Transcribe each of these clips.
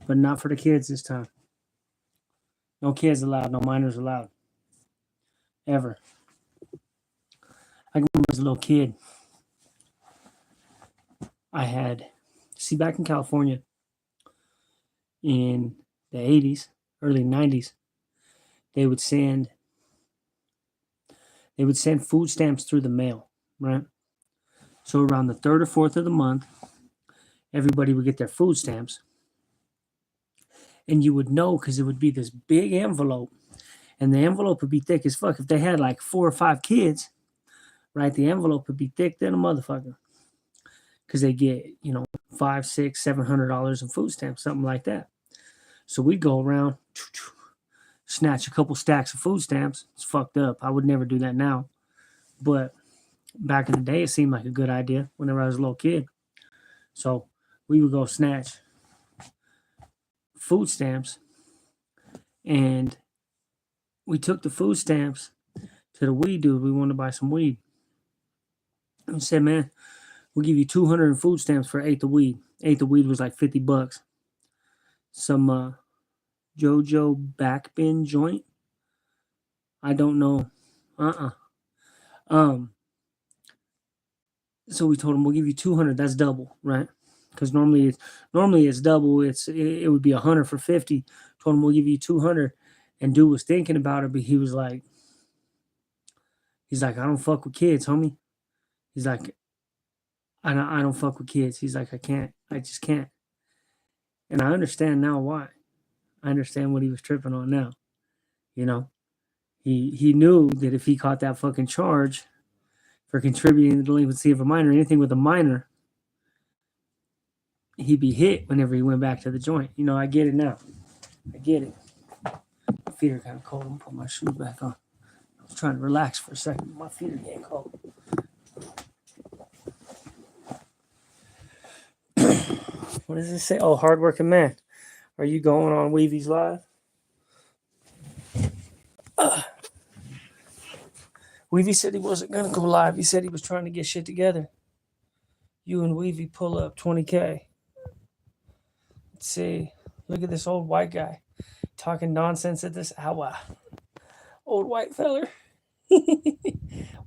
but not for the kids this time. No kids allowed, no minors allowed. Ever. I can remember as a little kid, I had, see, back in California in the 80s, early 90s, they would send food stamps through the mail, right? So around the 3rd or 4th of the month, everybody would get their food stamps. And you would know because it would be this big envelope. And the envelope would be thick as fuck. If they had like 4 or 5 kids, right, the envelope would be thick than a motherfucker. Because they get, $500, $600, $700 in food stamps, something like that. So we'd go around, snatch a couple stacks of food stamps. It's fucked up. I would never do that now. But back in the day, it seemed like a good idea whenever I was a little kid. So we would go snatch food stamps, and we took the food stamps to the weed dude. We wanted to buy some weed. And said, man, we'll give you 200 in food stamps for 1/8 of weed. 1/8 of weed was like $50. Some JoJo backbend joint. I don't know. So we told him we'll give you 200. That's double, right? Because normally it's double. It would be 100 for 50. Told him we'll give you 200, and dude was thinking about it, but he's like, I don't fuck with kids, homie. He's like, I don't fuck with kids. He's like, I just can't. And I understand now why. I understand what he was tripping on now. He knew that if he caught that fucking charge for contributing to the delinquency of a minor, anything with a minor, he'd be hit whenever he went back to the joint. I get it now. I get it. My feet are kind of cold. I'm going to put my shoes back on. I was trying to relax for a second. My feet are getting cold. What does it say? Oh, hardworking man. Are you going on Weevy's Live? Weevy said he wasn't going to go live. He said he was trying to get shit together. You and Weevy pull up 20K. Let's see. Look at this old white guy talking nonsense at this hour. Old white feller.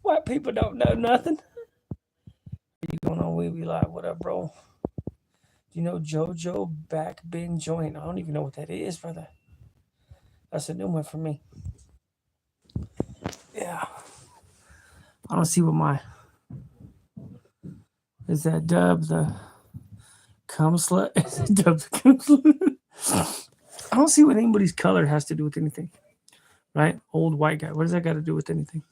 White people don't know nothing. Are you going on Weevy Live? What up, bro? Do you know JoJo backbend joint? I don't even know what that is, brother. That's a new one for me. Yeah. I don't see what my... Is that Dub the cum slut? Is it Dub the cum slut? I don't see what anybody's color has to do with anything. Right? Old white guy. What does that got to do with anything?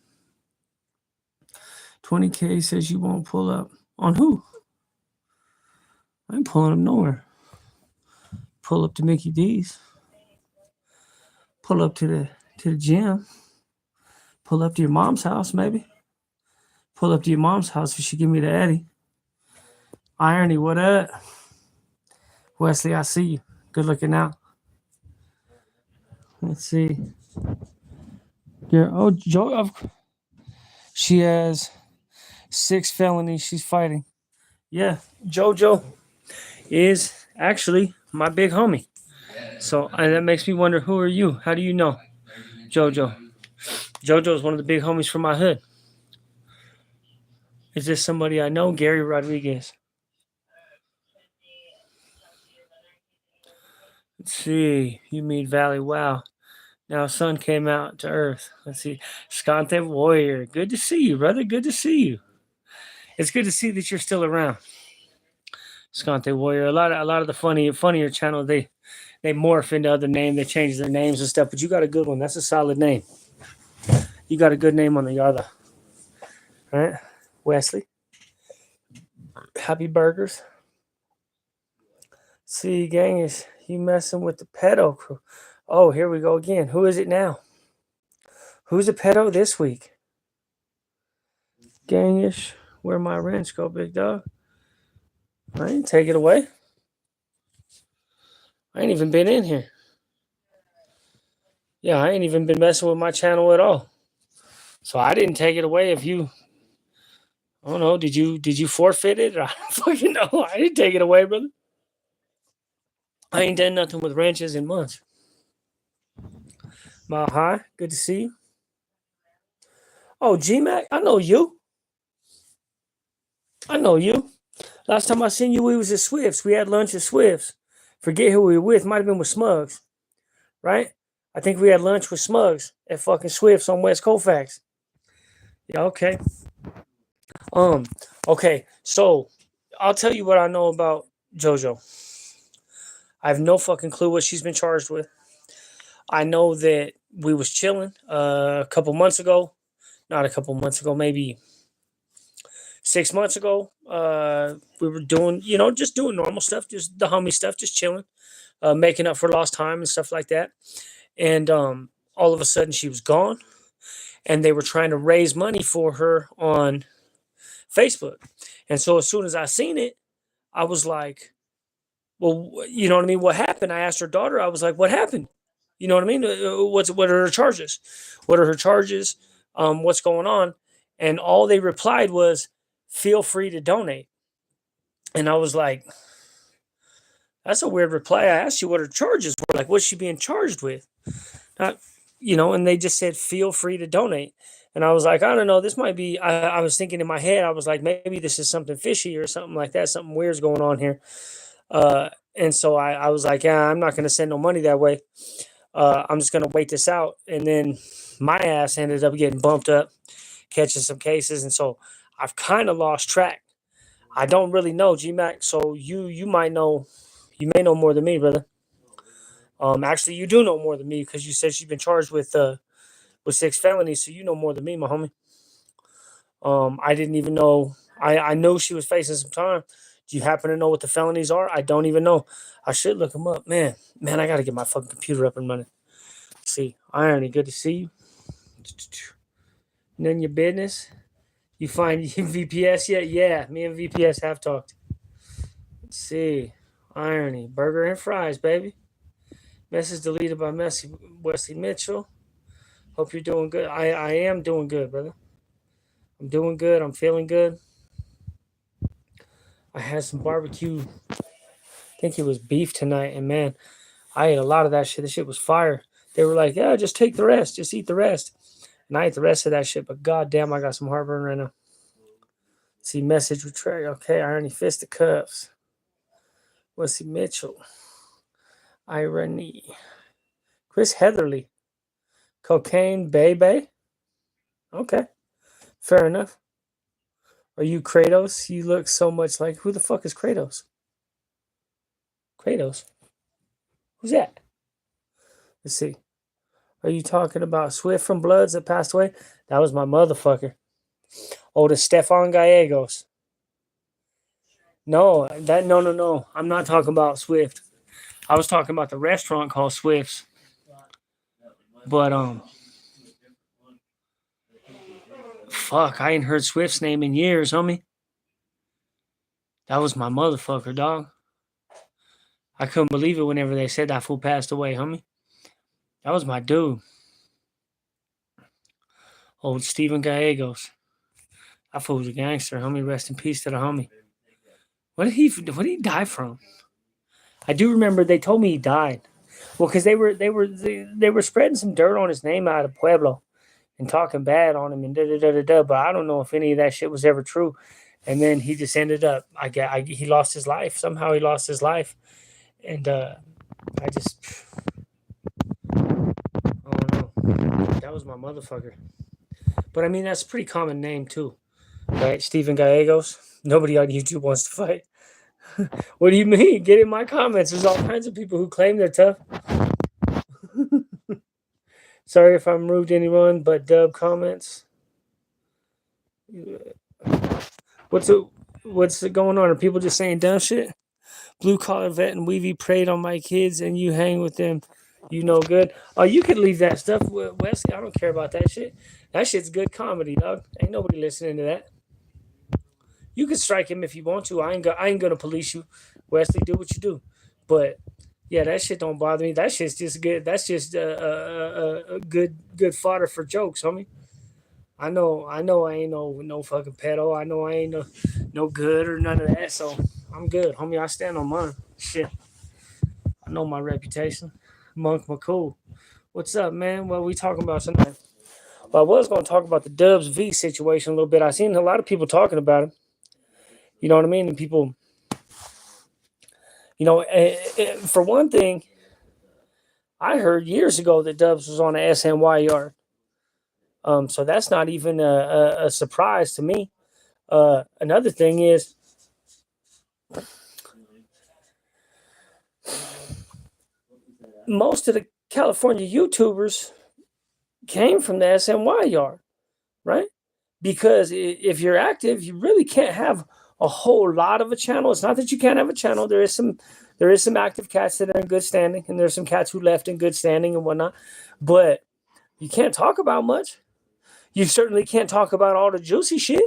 20K says you won't pull up. On who? I ain't pulling up nowhere. Pull up to Mickey D's. Pull up to the gym. Pull up to your mom's house, maybe. Pull up to your mom's house if she give me the Eddie. Irony, what up? Wesley, I see you. Good looking out. Let's see. Yeah. Oh, Joe. She has 6 felonies she's fighting. Yeah, JoJo is actually my big homie. So that makes me wonder, who are you? How do you know JoJo? JoJo is one of the big homies from my hood. Is this somebody I know? Gary Rodriguez. Let's see. You mean Valley. Wow. Now sun came out to earth. Let's see. Scante Warrior. Good to see you, brother. Good to see you. It's good to see that you're still around. Scante Warrior. A lot of the funnier channels, they morph into other names. They change their names and stuff. But you got a good one. That's a solid name. You got a good name on the yard. Right? Wesley. Happy Burgers. See, Gangish, you messing with the pedo crew. Oh, here we go again. Who is it now? Who's a pedo this week? Gangish, where my wrench go, big dog? I ain't take it away. I ain't even been in here. Yeah, I ain't even been messing with my channel at all. So I didn't take it away. If you, I don't know, did you forfeit it? I don't fucking know. I didn't take it away, brother. I ain't done nothing with ranches in months. Mile High, good to see you. Oh, G-Mac, I know you. I know you. Last time I seen you, we was at Swift's. We had lunch at Swift's. Forget who we were with. Might have been with Smugs, right? I think we had lunch with Smugs at fucking Swift's on West Colfax. Yeah, okay. Um, okay. So I'll tell you what I know about JoJo. I have no fucking clue what she's been charged with. I know that we was chilling a couple months ago. Not a couple months ago, maybe 6 months ago. We were doing, just doing normal stuff, just the homie stuff, just chilling, making up for lost time and stuff like that. And all of a sudden, she was gone, and they were trying to raise money for her on Facebook. And so as soon as I seen it, I was like, well, you know what I mean? What happened? I asked her daughter, I was like, what happened? You know what I mean? What are her charges? What are her charges? What's going on? And all they replied was, feel free to donate. And I was like, that's a weird reply. I asked you what her charges were. Like, what's she being charged with? Not, and they just said, feel free to donate. And I was like, I don't know. This might be, I was thinking in my head, I was like, maybe this is something fishy or something like that. Something weird's going on here. And so I was like, yeah, I'm not going to send no money that way. I'm just going to wait this out. And then my ass ended up getting bumped up, catching some cases. And so I've kind of lost track. I don't really know, G-Mac. So you might know, you may know more than me, brother. Actually, you do know more than me because you said she's been charged with 6 felonies. So you know more than me, my homie. I didn't even know. I know she was facing some time. Do you happen to know what the felonies are? I don't even know. I should look them up. Man, I got to get my fucking computer up and running. Let's see, Irony, good to see you. None your business. You find VPS yet? Yeah, me and VPS have talked. Let's see. Irony, burger and fries, baby. Message deleted by Wesley Mitchell. Hope you're doing good. I am doing good, brother. I'm doing good. I'm feeling good. I had some barbecue. I think it was beef tonight, and man, I ate a lot of that shit. The shit was fire. They were like, yeah, just take the rest. Just eat the rest. And I ate the rest of that shit, but goddamn, I got some heartburn right now. See, message retract. Okay, Irony fisticuffs. Wesley Mitchell. Irony. Chris Heatherly. Cocaine Baby. Okay, fair enough. Are you Kratos? You look so much like, who the fuck is Kratos? Kratos? Who's that? Let's see. Are you talking about Swift from Bloods that passed away? That was my motherfucker. Oh, the Stefan Gallegos. No. I'm not talking about Swift. I was talking about the restaurant called Swift's. But fuck, I ain't heard Swift's name in years, homie. That was my motherfucker, dog. I couldn't believe it whenever they said that fool passed away, homie. That was my dude. Old Steven Gallegos. That fool was a gangster, homie. Rest in peace to the homie. What did he die from? I do remember they told me he died. Well, because they were spreading some dirt on his name out of Pueblo and talking bad on him and da. But I don't know if any of that shit was ever true. And then he just ended up. He lost his life. Somehow he lost his life, and I don't know. That was my motherfucker. But I mean, that's a pretty common name too, right? Steven Gallegos. Nobody on YouTube wants to fight. What do you mean? Get in my comments. There's all kinds of people who claim they're tough. Sorry if I'm rude to anyone, but Dub comments. What's going on? Are people just saying dumb shit? Blue collar vet and Weavy preyed on my kids, and you hang with them. You know good. Oh, you could leave that stuff, Wesley. I don't care about that shit. That shit's good comedy, dog. Ain't nobody listening to that. You can strike him if you want to. I ain't gonna police you, Wesley. Do what you do. But yeah, that shit don't bother me. That shit's just good. That's just a good fodder for jokes, homie. I know I ain't no fucking pedo. I know I ain't no good or none of that. So I'm good, homie. I stand on mine. Shit. I know my reputation. Monk McCool. What's up, man? What are we talking about tonight? Well, I was going to talk about the Dubs V situation a little bit. I've seen a lot of people talking about it. You know what I mean? And people, for one thing, I heard years ago that Dubs was on a SNY yard. So that's not even a surprise to me. Another thing is, most of the California YouTubers came from the SNY yard, right? Because if you're active, you really can't have a whole lot of a channel. It's not that you can't have a channel. There is some active cats that are in good standing, and there's some cats who left in good standing and whatnot. But you can't talk about much. You certainly can't talk about all the juicy shit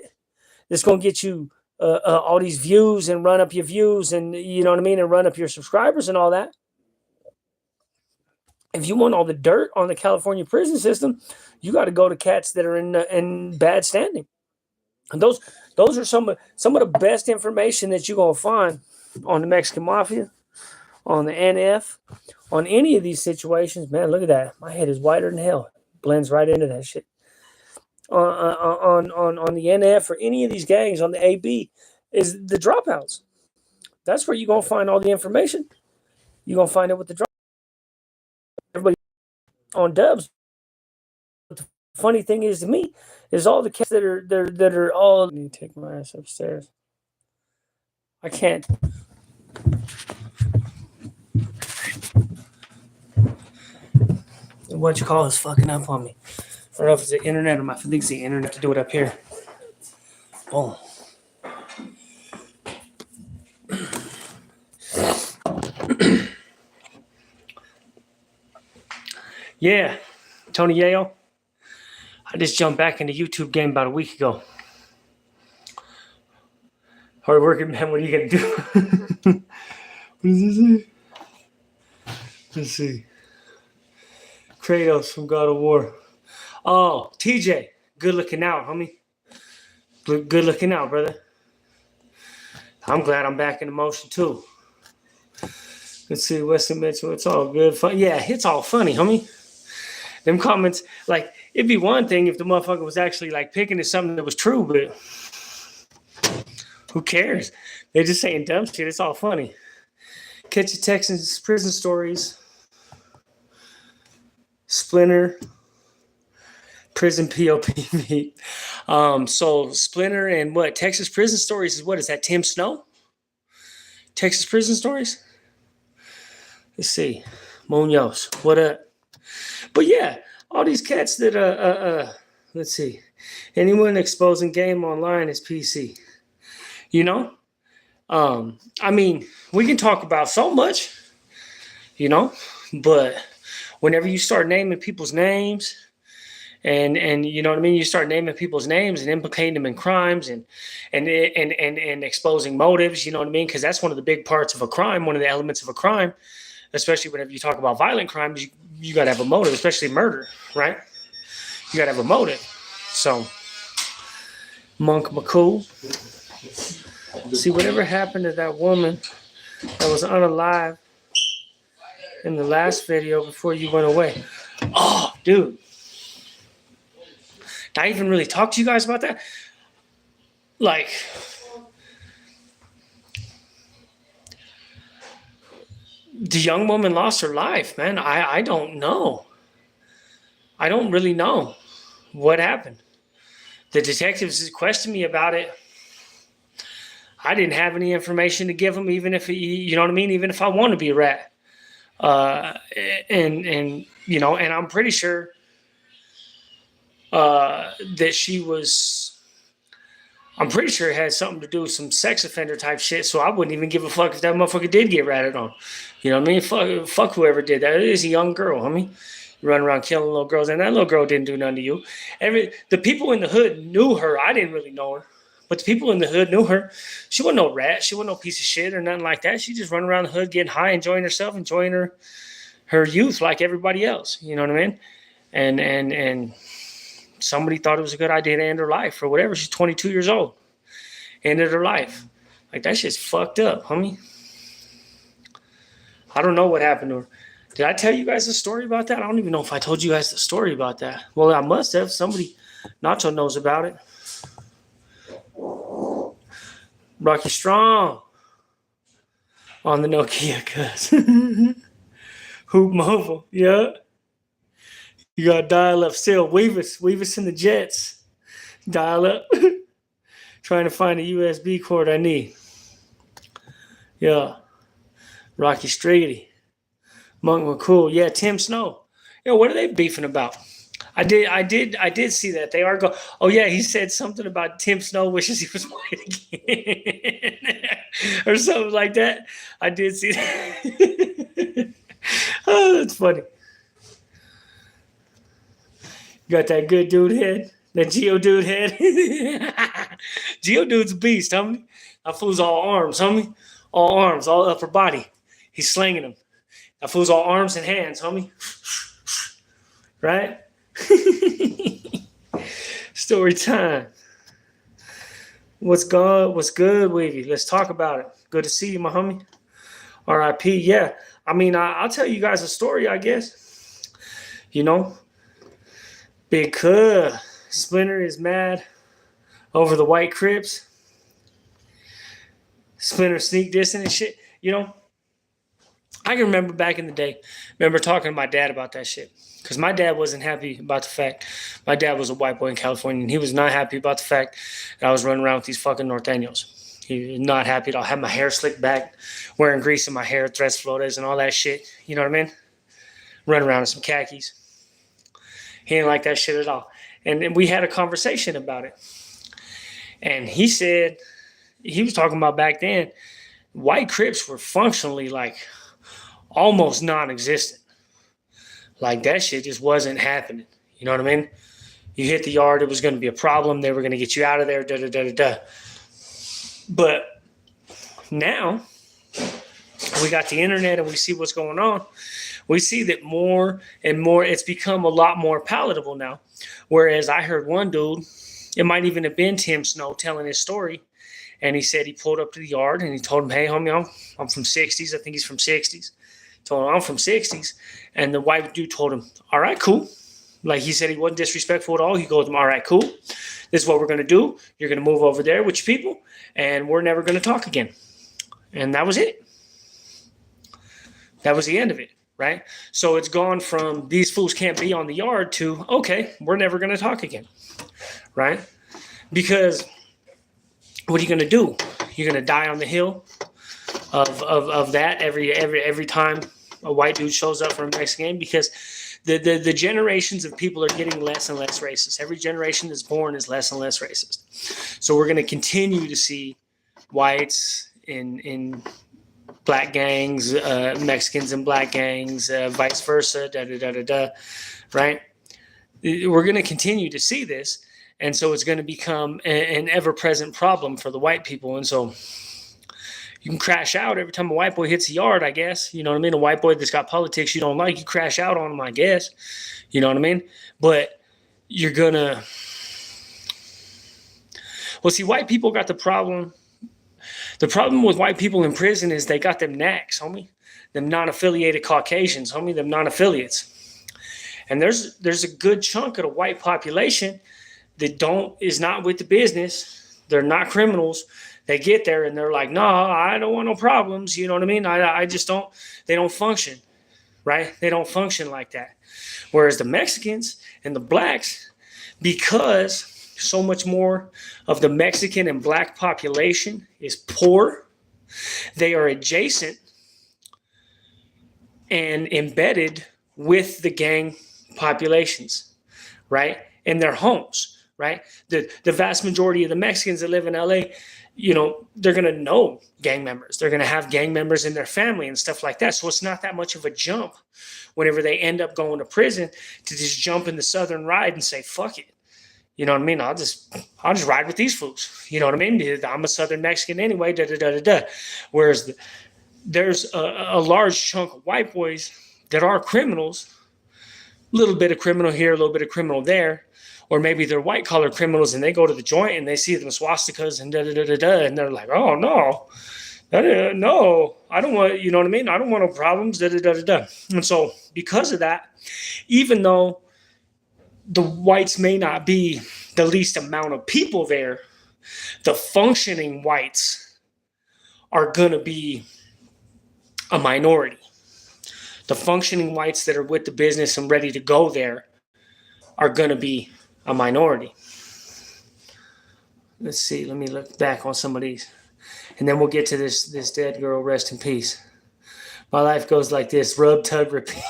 that's going to get you all these views and run up your views, and you know what I mean, and run up your subscribers and all that. If you want all the dirt on the California prison system, you got to go to cats that are in bad standing. And those are some of the best information that you're going to find on the Mexican Mafia, on the NF, on any of these situations. Man, look at that. My head is whiter than hell. Blends right into that shit. On the NF or any of these gangs on the AB is the dropouts. That's where you're going to find all the information. You're going to find it with the dropouts. Everybody on Dubs. But the funny thing is to me is all the cats that are all. Let me take my ass upstairs. I can't. What you call is fucking up on me. I don't know if it's the internet or I think it's the internet to do it up here. Oh. Yeah, Tony Yale. I just jumped back in the YouTube game about a week ago. Hard working, man. What are you going to do? What does this say? Let's see. Kratos from God of War. Oh, TJ. Good looking out, homie. Good looking out, brother. I'm glad I'm back in the motion, too. Let's see. Wesley Mitchell. It's all good. Fun. Yeah, it's all funny, homie. Them comments, like, it'd be one thing if the motherfucker was actually, like, picking at something that was true, but who cares? They're just saying dumb shit. It's all funny. Catch the Texans prison stories. Splinter. Prison POPV. So Splinter and what? Texas Prison Stories is what? Is that Tim Snow? Texas Prison Stories? Let's see. Munoz. What up? But yeah, all these cats that let's see. Anyone exposing game online is PC. You know? I mean, we can talk about so much, you know, but whenever you start naming people's names and you know what I mean, you start naming people's names and implicating them in crimes and exposing motives, you know what I mean? Because that's one of the big parts of a crime, one of the elements of a crime, especially whenever you talk about violent crimes, you got to have a motive, especially murder, right? You got to have a motive. So, Monk McCool. See, whatever happened to that woman that was unalive in the last video before you went away? Oh, dude. Did I even really talk to you guys about that? Like, the young woman lost her life, man. I don't know. I don't really know what happened. The detectives questioned me about it. I didn't have any information to give them, even if, you know what I mean? Even if I want to be a rat. And you know, and I'm pretty sure that she was, I'm pretty sure it had something to do with some sex offender type shit. So I wouldn't even give a fuck if that motherfucker did get ratted on. You know what I mean? Fuck whoever did that. It is a young girl, homie. Run around killing little girls. And that little girl didn't do nothing to you. The people in the hood knew her. I didn't really know her. But the people in the hood knew her. She wasn't no rat. She wasn't no piece of shit or nothing like that. She just run around the hood getting high, enjoying herself, enjoying her youth like everybody else. You know what I mean? And somebody thought it was a good idea to end her life or whatever. She's 22 years old. Ended her life. Like, that shit's fucked up, homie. I don't know what happened to her. Did I tell you guys the story about that? I don't even know if I told you guys the story about that. Well, I must have. Somebody, Nacho knows about it. Rocky Strong on the Nokia, cuz. Hoop Mobile, yeah. You got dial up still. Weavis in the Jets. Dial up. Trying to find a USB cord I need. Yeah. Rocky Striggity. Monk McCool. Yeah, Tim Snow. Yeah, what are they beefing about? I did see that. They are go. Oh yeah, he said something about Tim Snow wishes he was white again. Or something like that. I did see that. Oh, that's funny. Got that good dude head. That Geodude head. Geodude's a beast, homie. That fool's all arms, homie. All arms, all upper body. He's slinging them. That fool's all arms and hands, homie. Right? Story time. What's good, Wavy? Let's talk about it. Good to see you, my homie. R.I.P. Yeah. I mean, I'll tell you guys a story, I guess. You know, Big Cuh. Splinter is mad over the white Crips. Splinter sneak dissing and shit. You know, I can remember back in the day, talking to my dad about that shit. Because my dad wasn't happy about the fact, my dad was a white boy in California, and he was not happy about the fact that I was running around with these fucking North Daniels. He was not happy at all. I had my hair slicked back, wearing grease in my hair, Tres Flores and all that shit. You know what I mean? Running around in some khakis. He didn't like that shit at all. And we had a conversation about it. And he said, he was talking about back then, white Crips were functionally like almost non-existent. Like that shit just wasn't happening. You know what I mean? You hit the yard, it was going to be a problem. They were going to get you out of there, da-da-da-da-da. But now we got the internet and we see what's going on. We see that more and more, it's become a lot more palatable now. Whereas I heard one dude, it might even have been Tim Snow telling his story. And he said he pulled up to the yard and he told him, hey, homie, I'm from 60s. I think he's from 60s. Told him, I'm from 60s. And the white dude told him, all right, cool. Like he said he wasn't disrespectful at all. He goes, all right, cool. This is what we're going to do. You're going to move over there with your people. And we're never going to talk again. And that was it. That was the end of it. Right? So it's gone from these fools can't be on the yard to, okay, we're never going to talk again. Right? Because what are you going to do? You're going to die on the hill of that every time a white dude shows up for a Mexican game, because the generations of people are getting less and less racist. Every generation that's born is less and less racist. So we're going to continue to see whites in black gangs, Mexicans in black gangs, vice versa, right? We're going to continue to see this. And so it's going to become an ever-present problem for the white people. And so you can crash out every time a white boy hits the yard, I guess. You know what I mean? A white boy that's got politics you don't like, you crash out on him, I guess. You know what I mean? But you're going to... Well, see, white people got the problem. The problem with white people in prison is they got them NACs, homie. Them non-affiliated Caucasians, homie. Them non-affiliates. And there's a good chunk of the white population that is not with the business. They're not criminals. They get there and they're like, no, I don't want no problems. You know what I mean? I just don't. They don't function, right? They don't function like that. Whereas the Mexicans and the blacks, because so much more of the Mexican and black population is poor, they are adjacent and embedded with the gang populations, right? In their homes, right? The vast majority of the Mexicans that live in LA, you know, they're going to know gang members. They're going to have gang members in their family and stuff like that. So it's not that much of a jump whenever they end up going to prison to just jump in the Southern ride and say, fuck it. You know what I mean? I'll just ride with these fools. You know what I mean? I'm a Southern Mexican anyway, Whereas there's a large chunk of white boys that are criminals, a little bit of criminal here, a little bit of criminal there, or maybe they're white-collar criminals and they go to the joint and they see them swastikas and and they're like, oh, no, No, I don't want, you know what I mean? I don't want no problems. Da, da, da, da, da. And so, because of that, even though the whites may not be the least amount of people there, the functioning whites are going to be a minority. The functioning whites that are with the business and ready to go there are going to be a minority. Let's see. Let me look back on some of these. And then we'll get to this dead girl. Rest in peace. My life goes like this. Rub, tug, repeat.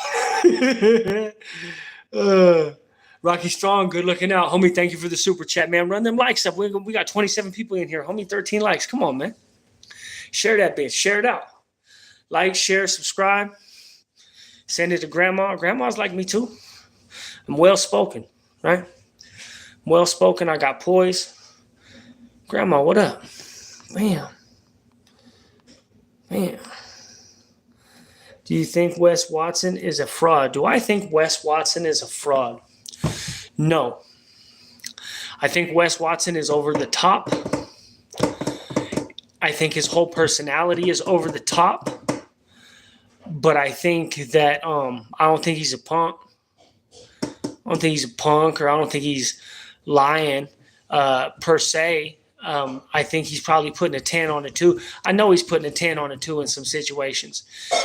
Rocky Strong, good looking out. Homie, thank you for the super chat, man. Run them likes up. We got 27 people in here. Homie, 13 likes. Come on, man. Share that bitch. Share it out. Like, share, subscribe. Send it to grandma. Grandma's like me too. I'm well-spoken, right? I'm well-spoken. I got poise. Grandma, what up? Man. Do you think Wes Watson is a fraud? Do I think Wes Watson is a fraud? No. I think Wes Watson is over the top. I think his whole personality is over the top. But I think that I don't think he's a punk. I don't think he's a punk, or I don't think he's lying per se. I think he's probably putting a 10 on it too. I know he's putting a 10 on it too in some situations,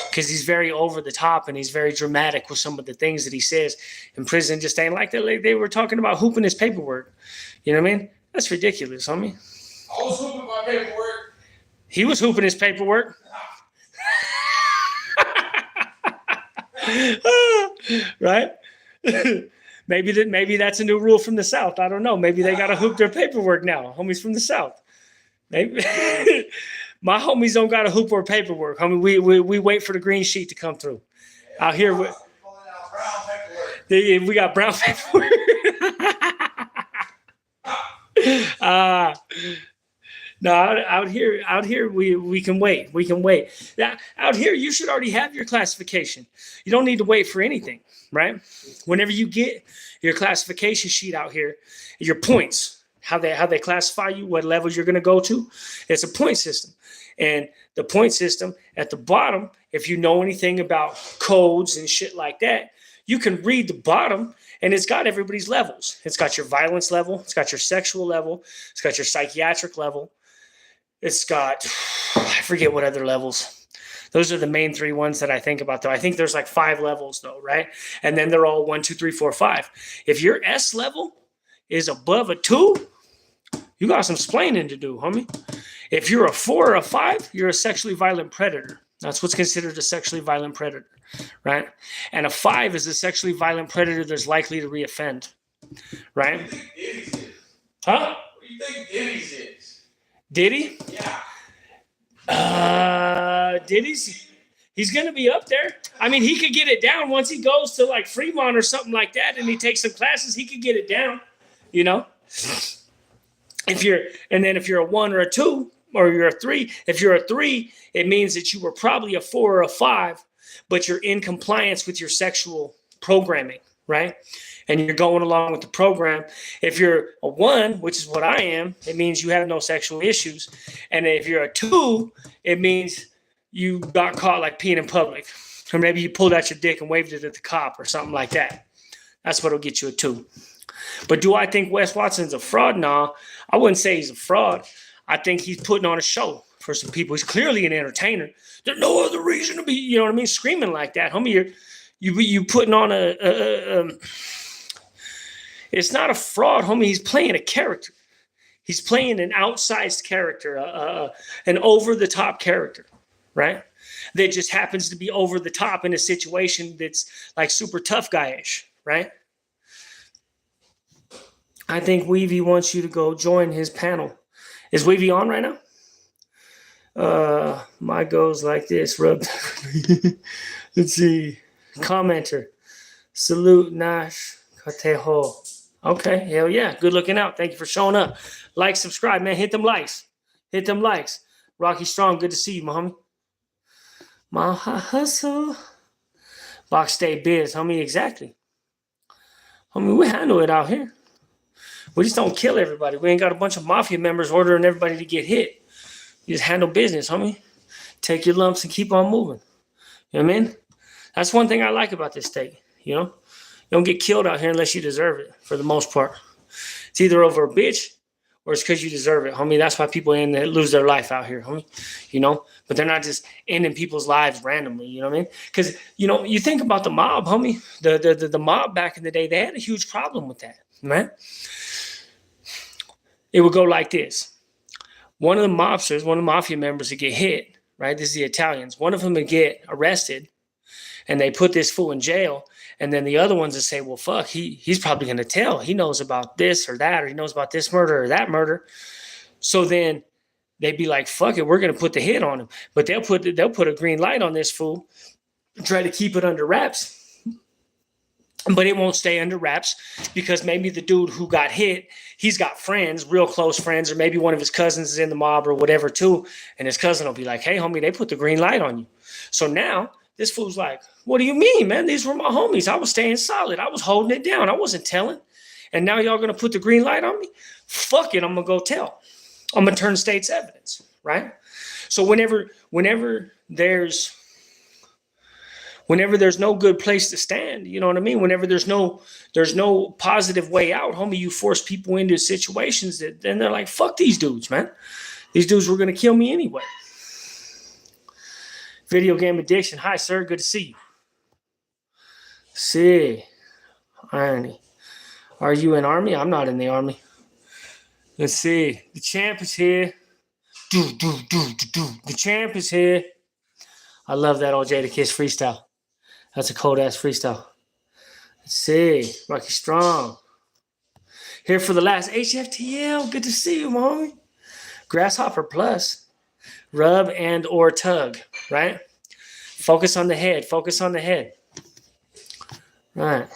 because he's very over the top and he's very dramatic with some of the things that he says in prison. Just ain't like that. Like they were talking about hooping his paperwork. You know what I mean? That's ridiculous, homie. I was hooping my paperwork. He was hooping his paperwork. Right? Maybe that's a new rule from the South. I don't know. Maybe they got to hoop their paperwork now. Homies from the South. Maybe my homies don't got to hoop our paperwork. Homie, we wait for the green sheet to come through. Out here, we got brown paperwork. No, out here, we can wait. We can wait. Out here, you should already have your classification. You don't need to wait for anything, right? Whenever you get your classification sheet out here, your points, how they classify you, what levels you're going to go to, it's a point system. And the point system at the bottom, if you know anything about codes and shit like that, you can read the bottom, and it's got everybody's levels. It's got your violence level. It's got your sexual level. It's got your psychiatric level. It's got, I forget what other levels. Those are the main three ones that I think about, though. I think there's like 5 levels, though, right? And then they're all 1, 2, 3, 4, 5. If your S level is above a 2, you got some splaining to do, homie. If you're a 4 or a 5, you're a sexually violent predator. That's what's considered a sexually violent predator, right? And a 5 is a sexually violent predator that's likely to reoffend, right? What do you think Diddy's is? Huh? What do you think Diddy's is? Diddy? Yeah. Diddy's, he's going to be up there. I mean, he could get it down once he goes to like Fremont or something like that, and he takes some classes, he could get it down, you know? If you're a 1 or a 2, or you're a 3, if you're a 3, it means that you were probably a 4 or a 5, but you're in compliance with your sexual programming, right? And you're going along with the program. If you're a 1, which is what I am, it means you have no sexual issues. And if you're a 2, it means you got caught like peeing in public. Or maybe you pulled out your dick and waved it at the cop or something like that. That's what'll get you a 2. But do I think Wes Watson's a fraud? Nah, I wouldn't say he's a fraud. I think he's putting on a show for some people. He's clearly an entertainer. There's no other reason to be, you know what I mean, screaming like that. Homie, you putting on it's not a fraud, homie. He's playing a character. He's playing an outsized character, an over-the-top character, right? That just happens to be over the top in a situation that's like super tough guy-ish, right? I think Weavy wants you to go join his panel. Is Weavy on right now? My goes like this. Let's see. Commenter. Salute Nash Kateho. Okay, hell yeah. Good looking out. Thank you for showing up. Like, subscribe, man. Hit them likes. Hit them likes. Rocky Strong, good to see you, my homie. My hustle. Box Day Biz, homie, exactly. Homie, we handle it out here. We just don't kill everybody. We ain't got a bunch of mafia members ordering everybody to get hit. You just handle business, homie. take your lumps and keep on moving. You know what I mean? That's one thing I like about this state. You know, you don't get killed out here unless you deserve it. For the most part, it's either over a bitch or it's because you deserve it, homie. That's why people lose their life out here, homie. You know, but they're not just ending people's lives randomly. You know what I mean? Because you think about the mob, homie. The mob back in the day, they had a huge problem with that, man. It would go like this: one of the mobsters, one of the mafia members, would get hit. Right? This is the Italians. One of them would get arrested, and they put this fool in jail. And then the other ones would say, well, fuck, he's probably going to tell. He knows about this or that, or he knows about this murder or that murder. So then they'd be like, fuck it, we're going to put the hit on him. But they'll put a green light on this fool and try to keep it under wraps. But it won't stay under wraps because maybe the dude who got hit, he's got friends, real close friends, or maybe one of his cousins is in the mob or whatever too. And his cousin will be like, hey, homie, they put the green light on you. So now this fool's like, what do you mean, man? These were my homies. I was staying solid. I was holding it down. I wasn't telling. And now y'all going to put the green light on me? Fuck it. I'm going to go tell. I'm going to turn state's evidence, right? So whenever there's no good place to stand, you know what I mean? Whenever there's no positive way out, homie, you force people into situations that then they're like, fuck these dudes, man. These dudes were going to kill me anyway. Video game addiction. Hi, sir. Good to see you. See. Irony. Are you in Army? I'm not in the Army. Let's see. The champ is here. The champ is here. I love that old Jada Kiss freestyle. That's a cold-ass freestyle. Let's see. Rocky Strong. Here for the last HFTL. Good to see you, homie. Grasshopper Plus. Rub and or tug, right? Focus on the head. Focus on the head. Right.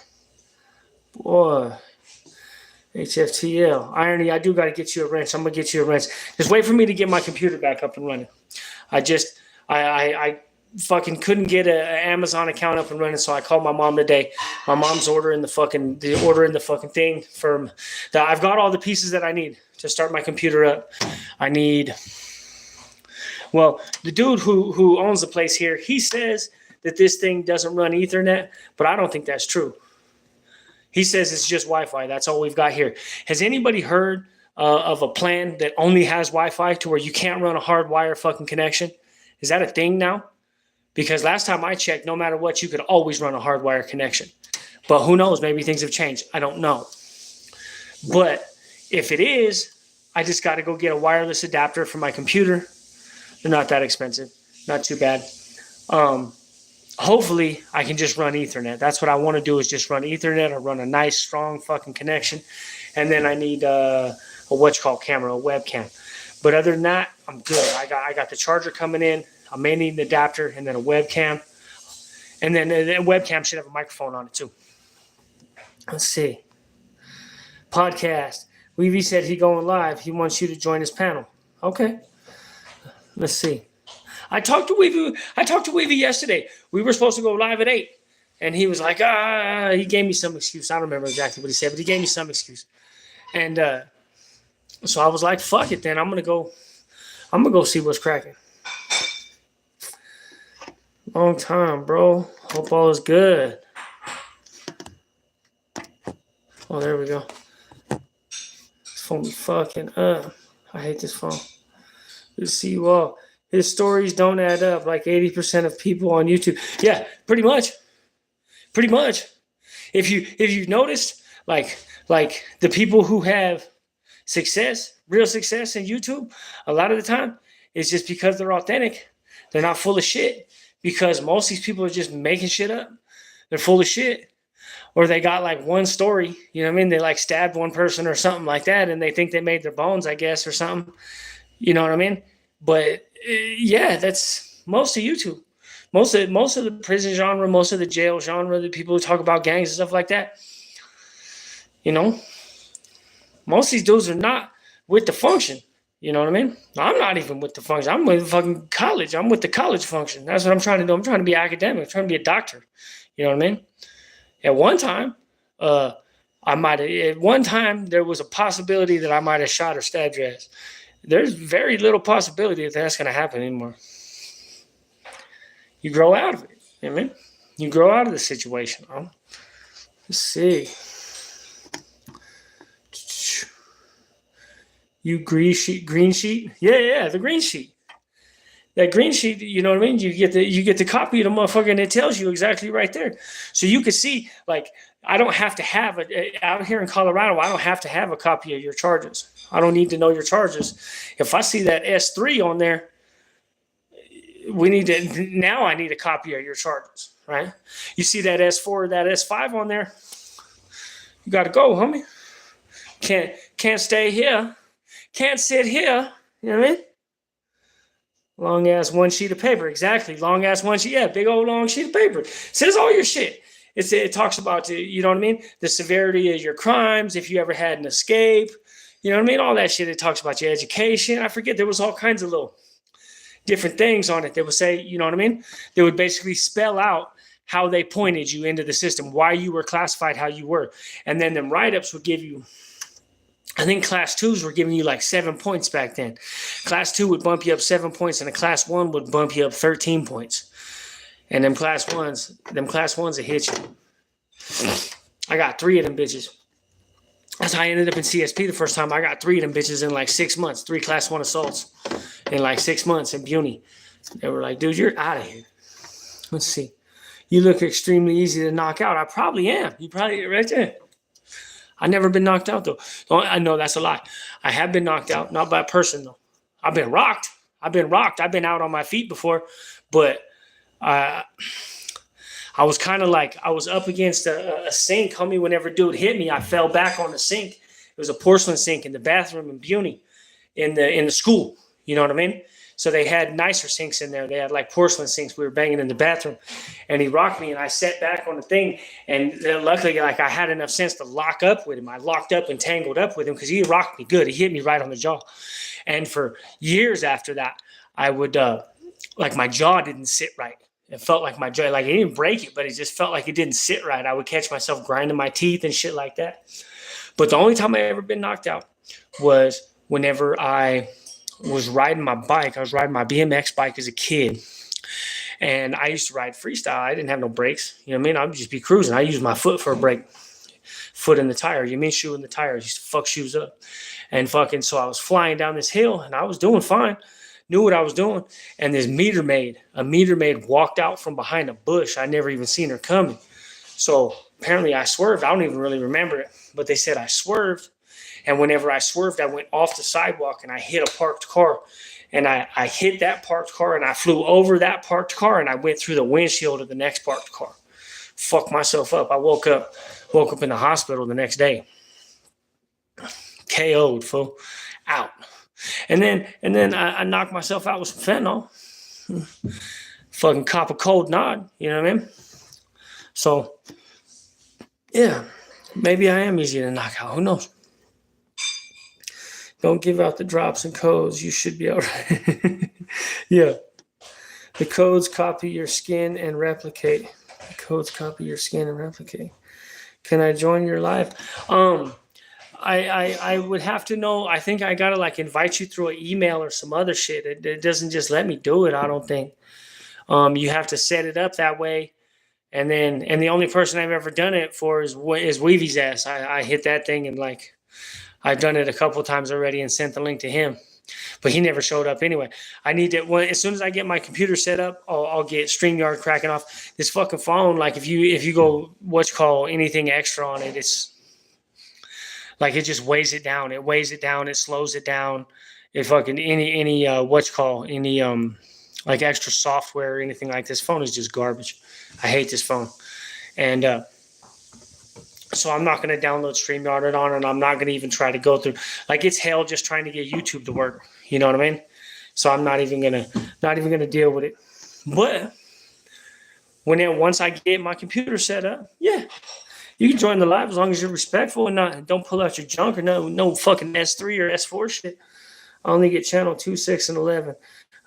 Boy. HFTL. Irony, I do got to get you a wrench. I'm going to get you a wrench. Just wait for me to get my computer back up and running. I fucking couldn't get an Amazon account up and running, so I called my mom today. My mom's ordering the fucking thing from I've got all the pieces that I need to start my computer up. Well, the dude who owns the place here, he says that this thing doesn't run Ethernet, but I don't think that's true. He says it's just Wi-Fi. That's all we've got here. Has anybody heard of a plan that only has Wi-Fi to where you can't run a hardwire fucking connection? Is that a thing now? Because last time I checked, no matter what, you could always run a hardwire connection. But who knows? Maybe things have changed. I don't know. But if it is, I just got to go get a wireless adapter for my computer. They're not that expensive. Not too bad. Hopefully, I can just run Ethernet. That's what I want to do, is just run Ethernet or run a nice, strong fucking connection. And then I need a camera, a webcam. But other than that, I'm good. I got the charger coming in. I may need an adapter and then a webcam. And then the webcam should have a microphone on it too. Let's see. Podcast. Weavy said he going live. He wants you to join his panel. Okay. Let's see. I talked to Weavy yesterday. We were supposed to go live at 8. And he was like, he gave me some excuse. I don't remember exactly what he said, but he gave me some excuse. And so I was like, fuck it then. I'm gonna go see what's cracking. Long time, bro. Hope all is good. Oh, there we go. This phone be fucking up. I hate this phone. Good to see you all. His stories don't add up, like 80% of people on YouTube. Yeah, pretty much. Pretty much. If you've noticed, like the people who have success, real success in YouTube, a lot of the time, it's just because they're authentic. They're not full of shit. Because most of these people are just making shit up. They're full of shit. Or they got like one story, you know what I mean? They like stabbed one person or something like that, and they think they made their bones, I guess, or something. You know what I mean? But yeah, that's most of YouTube. Most of the prison genre, most of the jail genre, the people who talk about gangs and stuff like that. You know, most of these dudes are not with the function. You know what I mean? I'm not even with the function. I'm with fucking college. I'm with the college function. That's what I'm trying to do. I'm trying to be academic. I'm trying to be a doctor. You know what I mean? At one time, there was a possibility that I might have shot or stabbed your ass. There's very little possibility that that's going to happen anymore. You grow out of it. You know what I mean? You grow out of the situation. Huh? Let's see. You green sheet? Yeah, the green sheet. That green sheet, you know what I mean? You get the copy of the motherfucker, and it tells you exactly right there. So you can see, like, I don't have to have out here in Colorado. I don't have to have a copy of your charges. I don't need to know your charges. If I see that S3 on there, now I need a copy of your charges, right? You see that S4, that S5 on there, you got to go, homie. Can't stay here. Can't sit here. You know what I mean? Long ass one sheet of paper. Exactly. Long ass one sheet. Yeah, big old long sheet of paper. Says all your shit. It talks about, you know what I mean? The severity of your crimes, if you ever had an escape. You know what I mean? All that shit. It talks about your education. I forget. There was all kinds of little different things on it that would say, you know what I mean? They would basically spell out how they pointed you into the system, why you were classified how you were. And then them write-ups would give you, I think class 2s were giving you like 7 points back then. Class 2 would bump you up 7 points, and a class 1 would bump you up 13 points. And them class 1s that hit you. I got 3 of them bitches. That's how I ended up in CSP the first time. I got 3 of them bitches in like 6 months. 3 class 1 assaults in like 6 months in Buny. They were like, dude, you're out of here. Let's see. You look extremely easy to knock out. I probably am. You probably right there. I've never been knocked out, though. I know that's a lie. I have been knocked out, not by a person, though. I've been rocked. I've been out on my feet before, but I was kind of like, I was up against a sink, homie. Whenever dude hit me, I fell back on the sink. It was a porcelain sink in the bathroom in Buny, in the school. You know what I mean? So they had nicer sinks in there. They had like porcelain sinks. We were banging in the bathroom, and he rocked me, and I sat back on the thing. And luckily, like, I had enough sense to lock up with him. I locked up and tangled up with him because he rocked me good. He hit me right on the jaw. And for years after that, I would like, my jaw didn't sit right. It felt like my jaw, like, it didn't break it, but it just felt like it didn't sit right. I would catch myself grinding my teeth and shit like that. But the only time I ever been knocked out was whenever I was riding my bike. I was riding my BMX bike as a kid. And I used to ride freestyle. I didn't have no brakes. You know what I mean? I would just be cruising. I used my foot for a brake. Foot in the tire. You mean shoe in the tire. I used to fuck shoes up. And fucking, so I was flying down this hill, and I was doing fine. Knew what I was doing. And this meter maid walked out from behind a bush. I never even seen her coming. So apparently I swerved. I don't even really remember it. But they said I swerved. And whenever I swerved, I went off the sidewalk and I hit a parked car. And I hit that parked car, and I flew over that parked car, and I went through the windshield of the next parked car. Fucked myself up. I woke up in the hospital the next day. KO'd, fool. Out. And then I knocked myself out with some fentanyl. Fucking cop a cold nod. You know what I mean? So, yeah. Maybe I am easy to knock out. Who knows? Don't give out the drops and codes. You should be all right. Yeah. The codes copy your skin and replicate. The codes copy your skin and replicate. Can I join your live? I would have to know. I think I gotta like invite you through an email or some other shit. It doesn't just let me do it. I don't think. You have to set it up that way. And the only person I've ever done it for is Weevy's ass. I hit that thing, and like, I've done it a couple of times already and sent the link to him, but he never showed up anyway. I need to, as soon as I get my computer set up, I'll get StreamYard cracking off. This fucking phone, like, if you go anything extra on it, it's like, it just weighs it down. It weighs it down. It slows it down. It fucking any like extra software or anything like this phone is just garbage. I hate this phone, and so I'm not going to download StreamYard on, and I'm not going to even try to go through. Like, it's hell just trying to get YouTube to work. You know what I mean? So I'm not even gonna deal with it. But once I get my computer set up, yeah, you can join the live as long as you're respectful and don't pull out your junk or no fucking S3 or S4 shit. I only get channel 2, 6, and 11.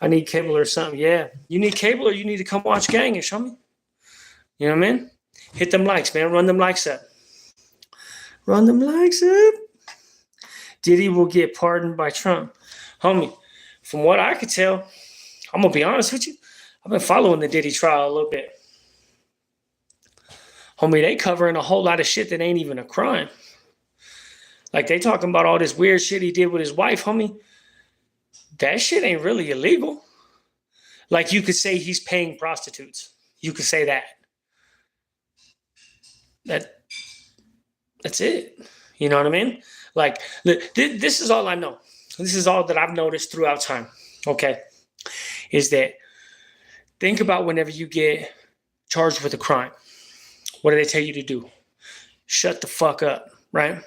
I need cable or something. Yeah, you need cable, or you need to come watch Gangish, homie. You know what I mean? Hit them likes, man. Run them likes up. Run them likes up. Diddy will get pardoned by Trump. Homie, from what I could tell, I'm going to be honest with you, I've been following the Diddy trial a little bit. Homie, they covering a whole lot of shit that ain't even a crime. Like, they talking about all this weird shit he did with his wife, homie. That shit ain't really illegal. Like, you could say he's paying prostitutes. You could say that. That's it. You know what I mean? Like, this is all I know. This is all that I've noticed throughout time. Okay? Is that think about whenever you get charged with a crime. What do they tell you to do? Shut the fuck up, right?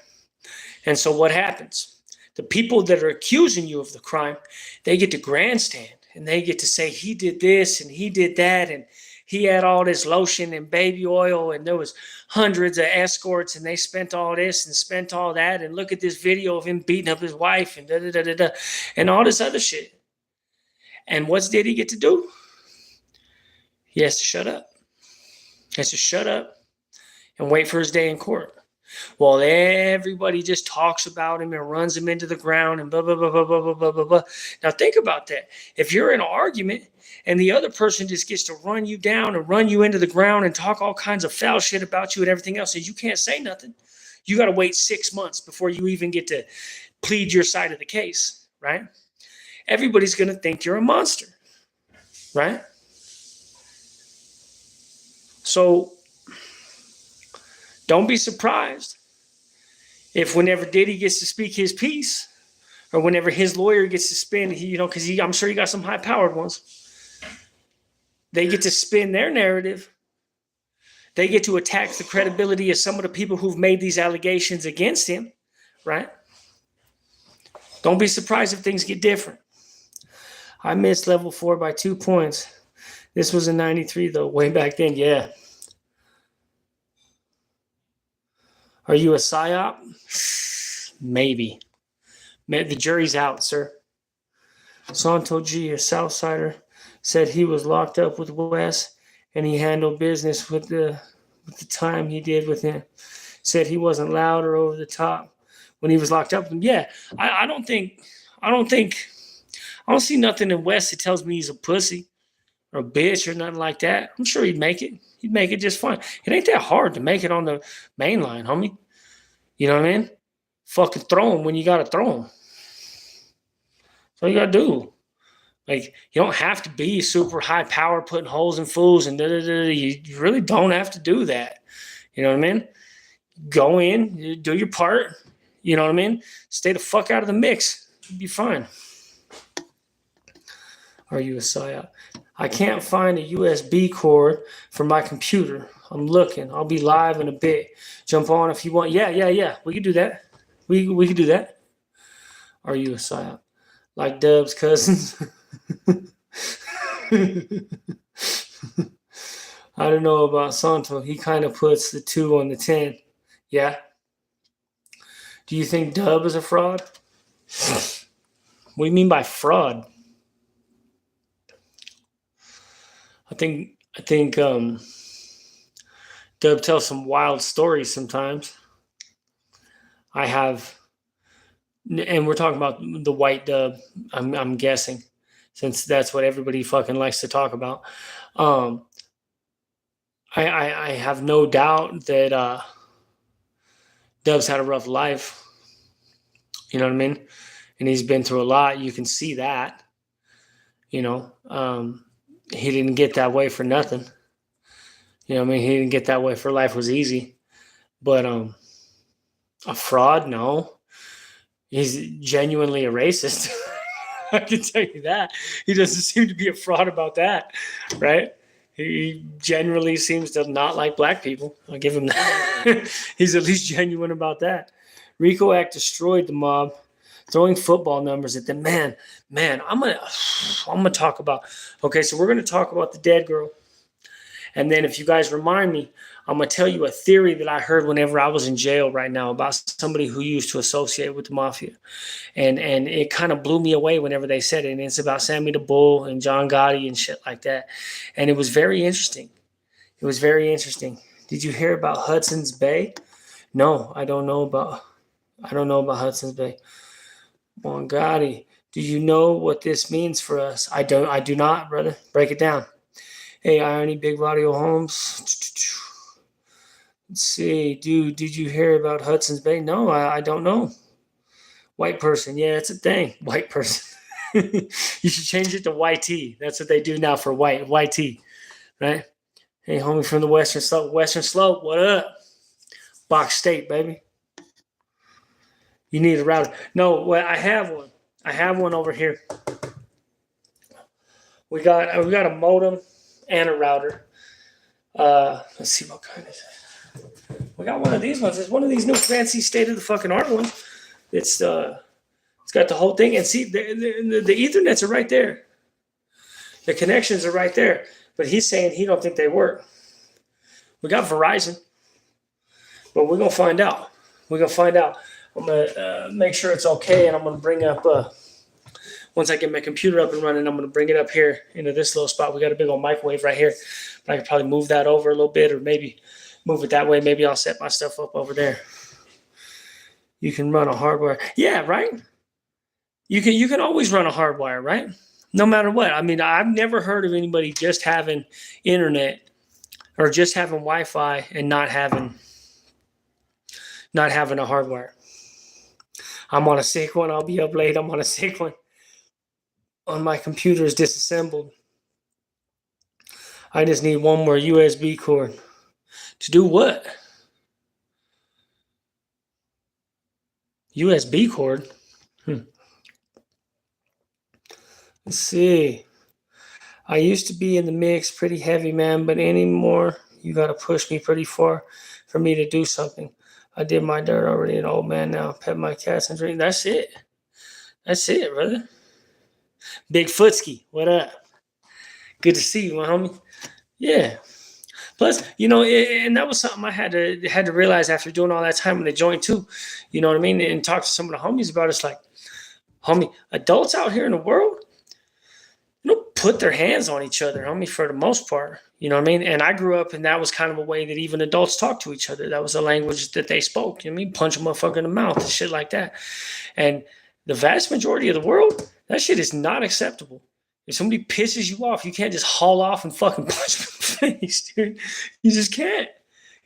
And so what happens? The people that are accusing you of the crime, they get to grandstand and they get to say he did this and he did that and he had all this lotion and baby oil and there was hundreds of escorts and they spent all this and spent all that and look at this video of him beating up his wife and da-da-da-da-da and all this other shit. And what did he get to do? He has to shut up. He has to shut up and wait for his day in court. While everybody just talks about him and runs him into the ground and blah, blah, blah, blah, blah, blah, blah, blah. Now think about that. If you're in an argument and the other person just gets to run you down and run you into the ground and talk all kinds of foul shit about you and everything else, and you can't say nothing, you got to wait 6 months before you even get to plead your side of the case, right? Everybody's going to think you're a monster, right? So don't be surprised if whenever Diddy gets to speak his piece or whenever his lawyer gets to spin, because I'm sure he got some high-powered ones, they get to spin their narrative. They get to attack the credibility of some of the people who've made these allegations against him, right? Don't be surprised if things get different. I missed level 4 by 2 points. This was in 93, though, way back then, yeah. Are you a psyop? Maybe. The jury's out, sir. Santo G, a Southsider, said he was locked up with Wes and he handled business with the time he did with him. Said he wasn't loud or over the top when he was locked up. Yeah, I don't see nothing in Wes that tells me he's a pussy or a bitch or nothing like that. I'm sure he'd make it. He'd make it just fine. It ain't that hard to make it on the main line, homie. You know what I mean? Fucking throw him when you got to throw him. That's all you got to do. Like, you don't have to be super high power putting holes in fools and da-da-da. You really don't have to do that. You know what I mean? Go in, do your part. You know what I mean? Stay the fuck out of the mix. You'll be fine. Are you a psyop? I can't find a USB cord for my computer. I'm looking. I'll be live in a bit. Jump on if you want. Yeah. We can do that. We can do that. Are you a psyop? Like Dub's cousins? I don't know about Santo. He kind of puts the 2 on the 10. Yeah. Do you think Dub is a fraud? What do you mean by fraud? I think Dub tells some wild stories sometimes. I have, and we're talking about the white Dub, I'm guessing, since that's what everybody fucking likes to talk about. I have no doubt that Dub's had a rough life. You know what I mean? And he's been through a lot. You can see that. You know, he didn't get that way for nothing. You know what I mean? He didn't get that way for life was easy. But a fraud? No. He's genuinely a racist. I can tell you that. He doesn't seem to be a fraud about that, right? He generally seems to not like black people. I'll give him that. He's at least genuine about that. Rico Act destroyed the mob, throwing football numbers at them. Man, I'm gonna talk about. Okay, so we're gonna talk about the dead girl, and then if you guys remind me, I'm gonna tell you a theory that I heard whenever I was in jail right now about somebody who used to associate with the mafia, and it kind of blew me away whenever they said it. And it's about Sammy the Bull and John Gotti and shit like that, and it was very interesting. It was very interesting. Did you hear about Hudson's Bay? No, I don't know about Hudson's Bay. John Gotti, do you know what this means for us? I do not, brother. Break it down. Hey, Irony, Big Vadio Holmes. Let's see. Dude, did you hear about Hudson's Bay? No, I don't know. White person. Yeah, it's a thing. White person. You should change it to YT. That's what they do now for white. YT. Right? Hey, homie from the Western Slope. Western Slope, what up? Box State, baby. You need a router. No, well, I have one. I have one over here. We got a modem and a router. Let's see what kind is it. We got one of these ones. It's one of these new fancy state of the fucking art ones. It's got the whole thing, and see the Ethernets are right there. The connections are right there, but he's saying he don't think they work. We got Verizon, but we're gonna find out. We're gonna find out. I'm gonna make sure it's okay, and I'm gonna bring up. Once I get my computer up and running, I'm gonna bring it up here into this little spot. We got a big old microwave right here. But I could probably move that over a little bit, or maybe move it that way. Maybe I'll set my stuff up over there. You can run a hardwire. Yeah, right. You can always run a hardwire, right? No matter what. I mean, I've never heard of anybody just having internet or just having Wi-Fi and not having a hardwire. I'm on a sick one. I'll be up late. I'm on a sick one. On my computer is disassembled. I just need one more USB cord. To do what? USB cord? Let's see. I used to be in the mix pretty heavy, man, but anymore, you got to push me pretty far for me to do something. I did my dirt already, an old man now. Pet my cats and drink. That's it. That's it, brother. Big Footski, what up? Good to see you, my homie. Yeah. Plus, and that was something I had to realize after doing all that time in the joint too. You know what I mean? And talk to some of the homies about it. It's like, homie, adults out here in the world, put their hands on each other, homie, for the most part. You know what I mean? And I grew up, and that was kind of a way that even adults talk to each other. That was a language that they spoke. You know what I mean? Punch a motherfucker in the mouth and shit like that. And the vast majority of the world, that shit is not acceptable. If somebody pisses you off, you can't just haul off and fucking punch them in the face, dude. You just can't.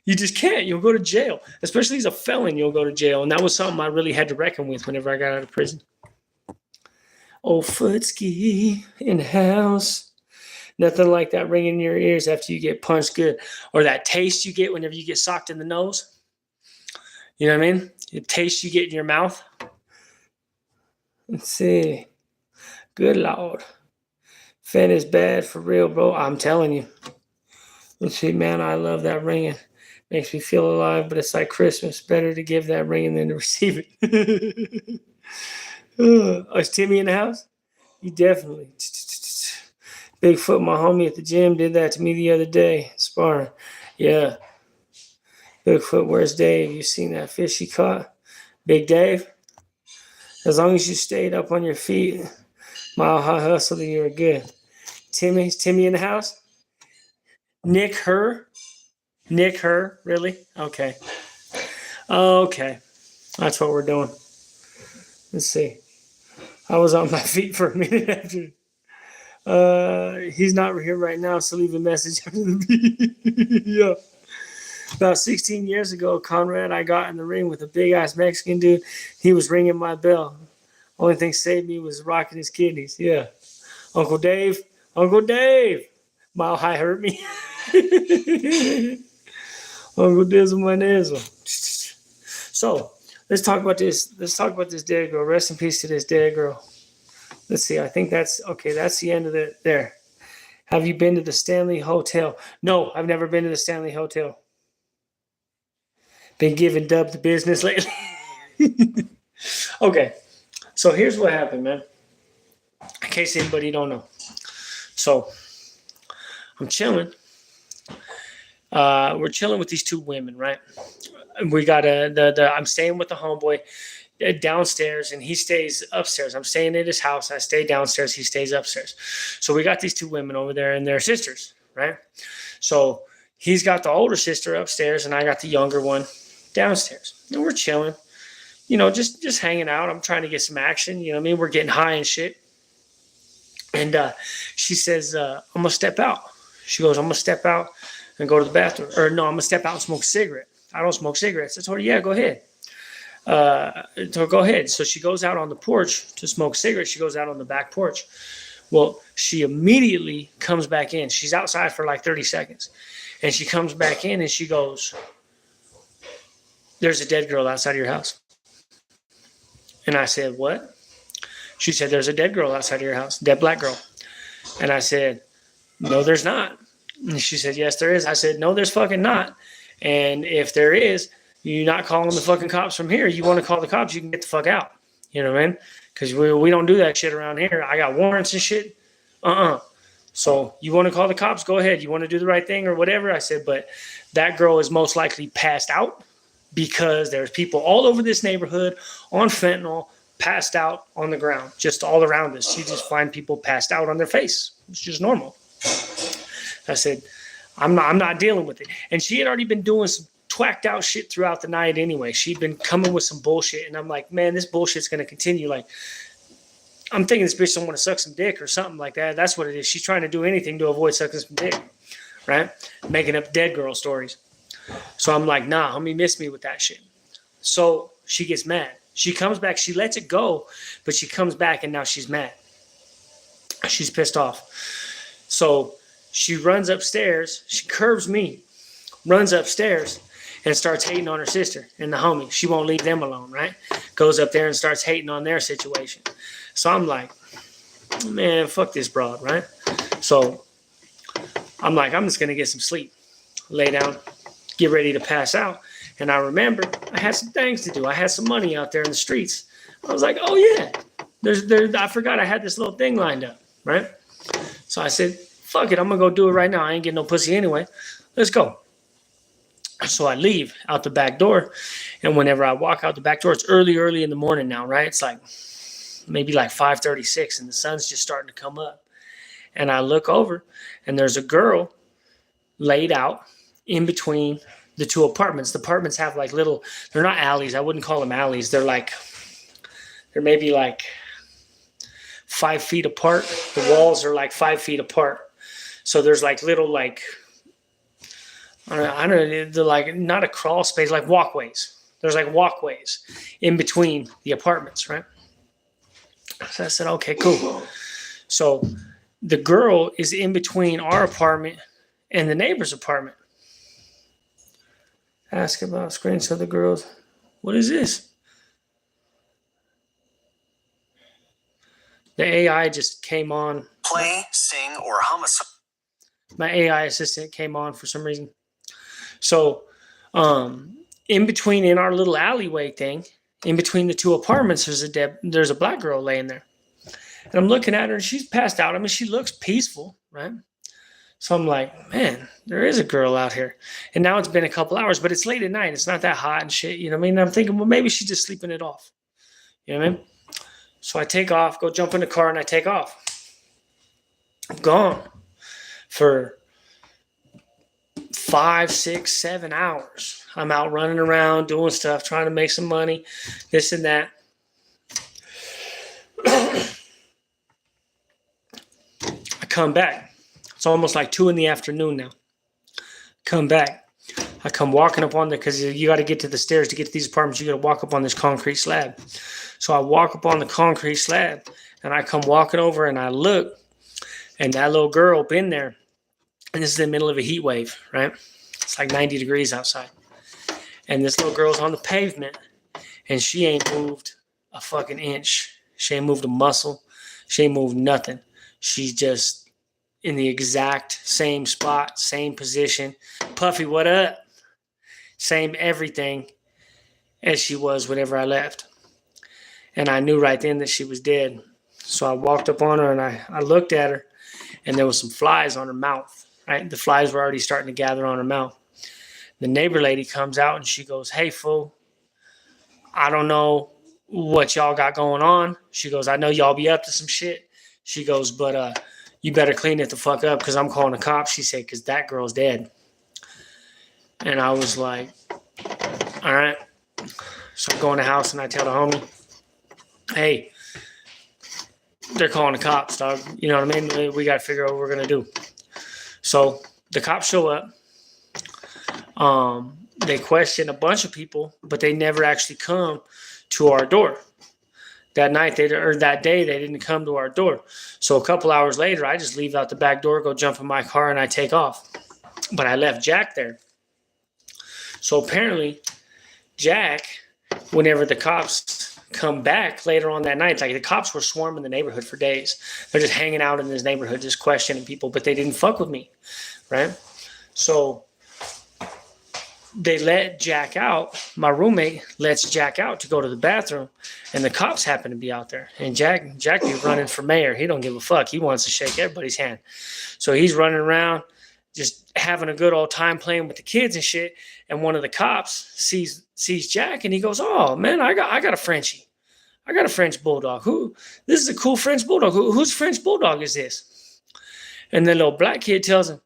You just can't. You'll go to jail. Especially as a felon, you'll go to jail. And that was something I really had to reckon with whenever I got out of prison. Old Footski in the house. Nothing like that ringing in your ears after you get punched good. Or that taste you get whenever you get socked in the nose. You know what I mean? The taste you get in your mouth. Let's see. Good Lord. Fen is bad for real, bro. I'm telling you. Let's see, man, I love that ringing. Makes me feel alive, but it's like Christmas. Better to give that ringing than to receive it. Is Timmy in the house? He definitely. Bigfoot, my homie at the gym, did that to me the other day. Sparring. Yeah. Bigfoot, where's Dave? You seen that fish he caught? Big Dave? As long as you stayed up on your feet, mile high hustle, then you were good. Is Timmy in the house? Nick her? Really? Okay. That's what we're doing. Let's see. I was on my feet for a minute after. He's not here right now, so leave a message after the beat. Yeah. About 16 years ago, Conrad, I got in the ring with a big-ass Mexican dude. He was ringing my bell. Only thing saved me was rocking his kidneys. Yeah. Uncle Dave. Mile High hurt me. Uncle Dizzle, my nizzle. So, let's talk about this. Let's talk about this dead girl. Rest in peace to this dead girl. Let's see. I think that's the end of it there. Have you been to the Stanley Hotel? No, I've never been to the Stanley Hotel. Been giving Dub the business lately. Okay. So here's what happened, man. In case anybody don't know. So I'm chilling. We're chilling with these two women, right? We got I'm staying with the homeboy downstairs, and he stays upstairs. I'm staying at his house. I stay downstairs. He stays upstairs. So we got these two women over there, and they're sisters, right? So he's got the older sister upstairs, and I got the younger one downstairs. And we're chilling, just hanging out. I'm trying to get some action. You know what I mean? We're getting high and shit. And she says, I'm going to step out. She goes, I'm going to step out and go to the bathroom. Or no, I'm going to step out and smoke a cigarette. I don't smoke cigarettes. I told her, yeah, go ahead. Go ahead. So she goes out on the porch to smoke cigarettes. She goes out on the back porch. Well, she immediately comes back in. She's outside for like 30 seconds. And she comes back in and she goes, there's a dead girl outside of your house. And I said, what? She said, there's a dead girl outside of your house, dead black girl. And I said, no, there's not. And she said, yes, there is. I said, no, there's fucking not. And if there is, you're not calling the fucking cops from here. You want to call the cops, you can get the fuck out. You know what I mean? Because we don't do that shit around here. I got warrants and shit. So you want to call the cops, go ahead. You want to do the right thing or whatever. I said, but that girl is most likely passed out because there's people all over this neighborhood on fentanyl, passed out on the ground, just all around us. You just find people passed out on their face. It's just normal. I said, I'm not dealing with it. And she had already been doing some twacked out shit throughout the night anyway. She'd been coming with some bullshit. And I'm like, man, this bullshit's going to continue. Like, I'm thinking this bitch don't want to suck some dick or something like that. That's what it is. She's trying to do anything to avoid sucking some dick, right? Making up dead girl stories. So I'm like, nah, homie, miss me with that shit. So she gets mad. She comes back. She lets it go, but she comes back and now she's mad. She's pissed off. So she runs upstairs. She curves me, runs upstairs, and starts hating on her sister and the homie. She won't leave them alone, right? Goes up there and starts hating on their situation. So I'm like, man, fuck this broad, right? So I'm like, I'm just going to get some sleep. Lay down, get ready to pass out. And I remember I had some things to do. I had some money out there in the streets. I was like, oh, yeah. I forgot I had this little thing lined up, right? So I said, fuck it, I'm going to go do it right now. I ain't getting no pussy anyway. Let's go. So I leave out the back door. And whenever I walk out the back door, it's early in the morning now, right? It's like maybe like 5:36 and the sun's just starting to come up. And I look over and there's a girl laid out in between the two apartments. The apartments have like little, they're not alleys. I wouldn't call them alleys. They're maybe like 5 feet apart. The walls are like 5 feet apart. So there's like little, like, I don't know, they're like not a crawl space, like walkways. There's like walkways in between the apartments, right? So I said, okay, cool. So the girl is in between our apartment and the neighbor's apartment. Ask about screen. So the girls, what is this? The AI just came on. Play, sing, or hum a song. My AI assistant came on for some reason. So in between, in our little alleyway thing, in between the two apartments, there's a black girl laying there. And I'm looking at her and she's passed out. I mean, she looks peaceful, right? So I'm like, man, there is a girl out here. And now it's been a couple hours, but it's late at night. It's not that hot and shit. You know what I mean? I'm thinking, well, maybe she's just sleeping it off. You know what I mean? So I take off, go jump in the car, and I take off. I'm gone for 5, 6, 7 hours. I'm out running around, doing stuff, trying to make some money, this and that. I come back. It's almost like 2 p.m. now. Come back. I come walking up on because you got to get to the stairs to get to these apartments. You got to walk up on this concrete slab. So I walk up on the concrete slab and I come walking over and I look and that little girl been there. And this is in the middle of a heat wave, right? It's like 90 degrees outside. And this little girl's on the pavement and she ain't moved a fucking inch. She ain't moved a muscle. She ain't moved nothing. She's just in the exact same spot, same position. Puffy, what up? Same everything as she was whenever I left. And I knew right then that she was dead. So I walked up on her and I looked at her and there was some flies on her mouth, right? The flies were already starting to gather on her mouth. The neighbor lady comes out and she goes, hey, fool, I don't know what y'all got going on. She goes, I know y'all be up to some shit. She goes, but you better clean it the fuck up because I'm calling the cops. She said, because that girl's dead. And I was like, all right. So I go in the house and I tell the homie, hey, they're calling the cops, dog. You know what I mean? We got to figure out what we're going to do. So the cops show up. They question a bunch of people, but they never actually come to our door. That night, that day, they didn't come to our door. So a couple hours later, I just leave out the back door, go jump in my car, and I take off. But I left Jack there. So apparently, Jack, whenever the cops come back later on that night, like the cops were swarming the neighborhood for days. They're just hanging out in this neighborhood, just questioning people, but they didn't fuck with me, right? So they let Jack out. My roommate lets Jack out to go to the bathroom, and the cops happen to be out there. And Jack be running for mayor. He don't give a fuck. He wants to shake everybody's hand. So he's running around, just having a good old time playing with the kids and shit. And one of the cops sees Jack, and he goes, "Oh man, I got a Frenchie. I got a French bulldog. This is a cool French bulldog. Whose French bulldog is this?" And the little black kid tells him,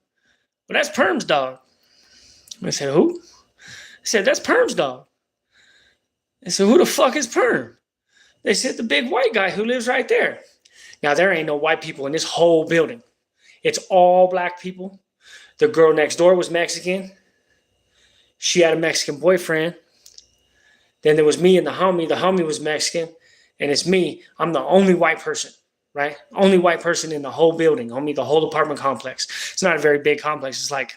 "Well, that's Perm's dog." I said, "Who?" I said, "That's Perm's dog." I said, "Who the fuck is Perm?" They said, "The big white guy who lives right there." Now, there ain't no white people in this whole building. It's all black people. The girl next door was Mexican. She had a Mexican boyfriend. Then there was me and the homie. The homie was Mexican. And it's me. I'm the only white person, right? Only white person in the whole building, homie, the whole apartment complex. It's not a very big complex. It's like,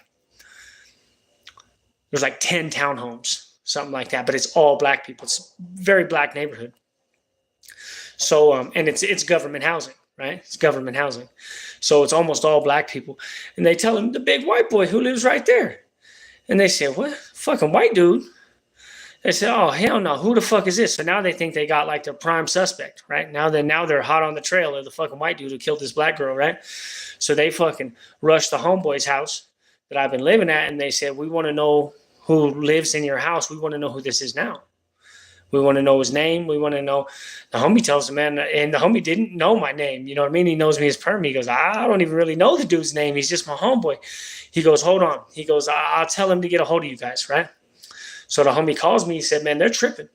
there's like 10 townhomes, something like that. But it's all black people. It's a very black neighborhood. So, and it's government housing, right? It's government housing. So it's almost all black people. And they tell him, "The big white boy who lives right there." And they say, "What? Fucking white dude?" They say, "Oh, hell no. Who the fuck is this?" So now they think they got like their prime suspect, right? Now they're hot on the trail of the fucking white dude who killed this black girl, right? So they fucking rush the homeboy's house that I've been living at. And they said, "We want to know who lives in your house. We want to know who this is now. We want to know his name. We want to know." The homie tells him, man, and the homie didn't know my name. You know what I mean? He knows me as Perm. He goes, "I don't even really know the dude's name. He's just my homeboy." He goes, "Hold on." He goes, "I'll tell him to get a hold of you guys," right? So the homie calls me. He said, "Man, they're tripping.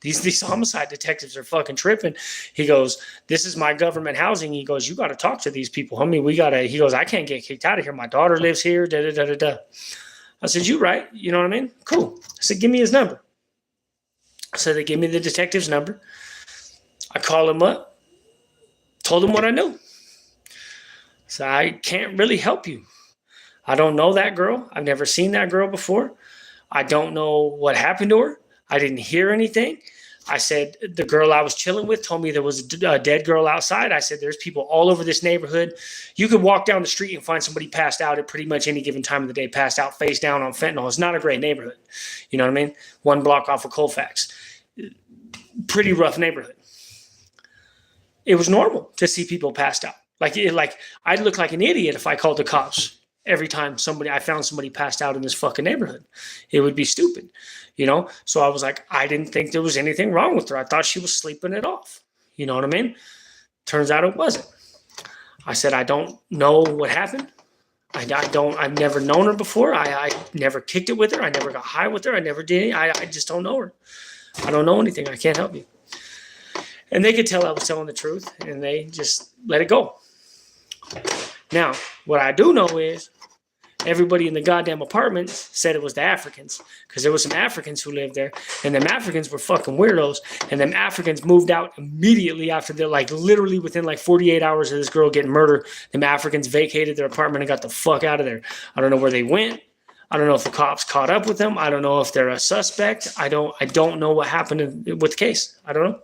These homicide detectives are fucking tripping." He goes, "This is my government housing." He goes, "You got to talk to these people, homie. He goes, "I can't get kicked out of here. My daughter lives here, da, da, da, da, da." I said, "You right. You know what I mean? Cool." I said, "Give me his number." So they give me the detective's number. I call him up, told him what I knew. So I can't really help you. I don't know that girl. I've never seen that girl before. I don't know what happened to her. I didn't hear anything. I said, the girl I was chilling with told me there was a dead girl outside. I said, there's people all over this neighborhood. You could walk down the street and find somebody passed out at pretty much any given time of the day, passed out face down on fentanyl. It's not a great neighborhood. You know what I mean? 1 block off of Colfax. Pretty rough neighborhood. It was normal to see people passed out. Like I'd look like an idiot if I called the cops every time I found somebody passed out in this fucking neighborhood. It would be stupid, you know? So I was like, I didn't think there was anything wrong with her. I thought she was sleeping it off. You know what I mean? Turns out it wasn't. I said, I don't know what happened. I've never known her before. I never kicked it with her. I never got high with her. I never did. I just don't know her. I don't know anything. I can't help you. And they could tell I was telling the truth, and they just let it go. Now, what I do know is everybody in the goddamn apartment said it was the Africans, because there were some Africans who lived there, and them Africans were fucking weirdos, and them Africans moved out immediately after they're like literally within like 48 hours of this girl getting murdered. Them Africans vacated their apartment and got the fuck out of there. I don't know where they went. I don't know if the cops caught up with them. I don't know if they're a suspect. I don't know what happened with the case. I don't know.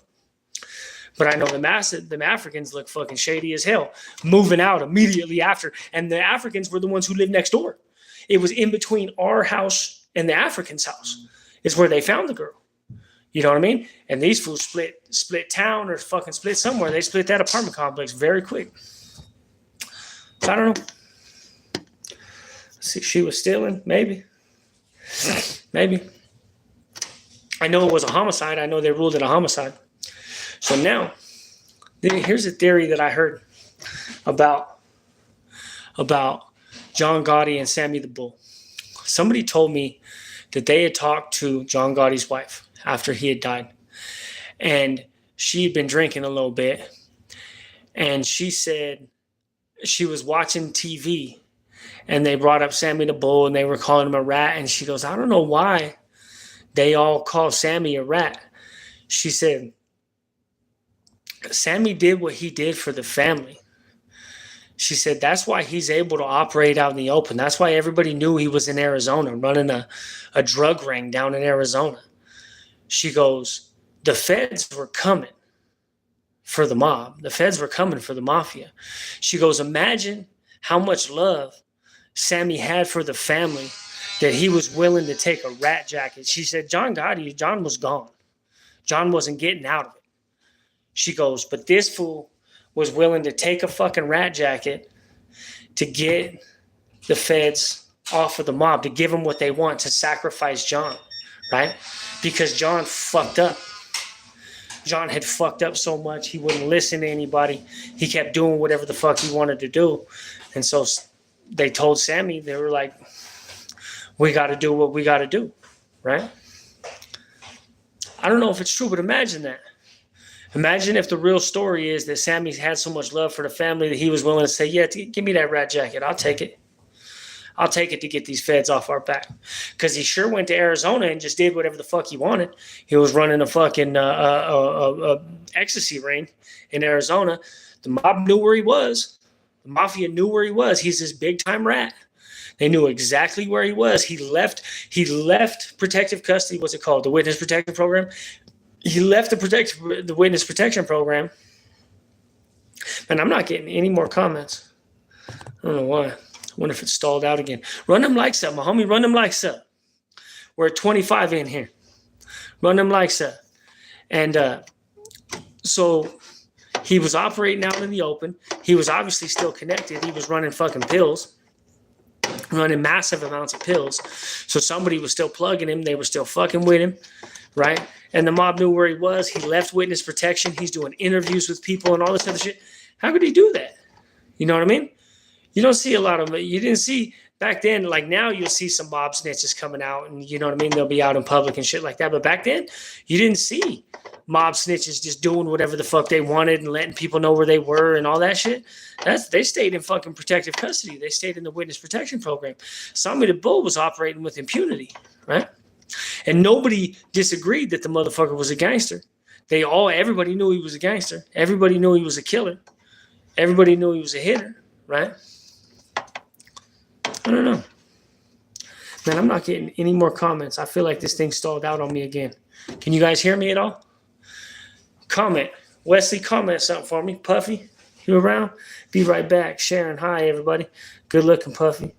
But I know them Africans look fucking shady as hell, moving out immediately after. And the Africans were the ones who lived next door. It was in between our house and the Africans' house is where they found the girl. You know what I mean? And these fools split town or fucking split somewhere. They split that apartment complex very quick. So I don't know. See, she was stealing, maybe. Maybe. I know it was a homicide. I know they ruled it a homicide. So now, here's a theory that I heard about John Gotti and Sammy the Bull. Somebody told me that they had talked to John Gotti's wife after he had died. And she had been drinking a little bit. And she said she was watching TV and they brought up Sammy the Bull, and they were calling him a rat. And she goes, I don't know why they all call Sammy a rat. She said, Sammy did what he did for the family. She said, that's why he's able to operate out in the open. That's why everybody knew he was in Arizona running a drug ring down in Arizona. She goes, the feds were coming for the mob. The feds were coming for the mafia. She goes, imagine how much love Sammy had for the family that he was willing to take a rat jacket. She said, John was gone. John wasn't getting out of it. She goes, but this fool was willing to take a fucking rat jacket to get the feds off of the mob, to give them what they want, to sacrifice John, right? Because John fucked up. John had fucked up so much, he wouldn't listen to anybody. He kept doing whatever the fuck he wanted to do. And so they told Sammy, they were like, we got to do what we got to do, right? I don't know if it's true, but imagine that. Imagine if the real story is that Sammy had so much love for the family that he was willing to say, yeah, give me that rat jacket. I'll take it. I'll take it to get these feds off our back. Because he sure went to Arizona and just did whatever the fuck he wanted. He was running a fucking ecstasy ring in Arizona. The mob knew where he was. The mafia knew where he was. He's this big-time rat. They knew exactly where he was. He left protective custody. What's it called? The Witness Protection Program. He left the Witness Protection Program. And I'm not getting any more comments. I don't know why. I wonder if it's stalled out again. Run them likes up, my homie. Run them likes up. We're at 25 in here. Run them likes up. And so he was operating out in the open. He was obviously still connected. He was running fucking pills. Running massive amounts of pills. So somebody was still plugging him. They were still fucking with him. Right? And the mob knew where he was. He left witness protection. He's doing interviews with people and all this other shit. How could he do that? You know what I mean? You don't see a lot of it. You didn't see back then, like now you'll see some mob snitches coming out and you know what I mean? They'll be out in public and shit like that. But back then, you didn't see mob snitches just doing whatever the fuck they wanted and letting people know where they were and all that shit. They stayed in fucking protective custody. They stayed in the witness protection program. Sammy the Bull was operating with impunity, right? And nobody disagreed that the motherfucker was a gangster. Everybody knew he was a gangster. Everybody knew he was a killer. Everybody knew he was a hitter, right? I don't know. Man, I'm not getting any more comments. I feel like this thing stalled out on me again. Can you guys hear me at all? Comment. Wesley, comment something for me. Puffy, you around? Be right back. Sharon, hi, everybody. Good looking, Puffy.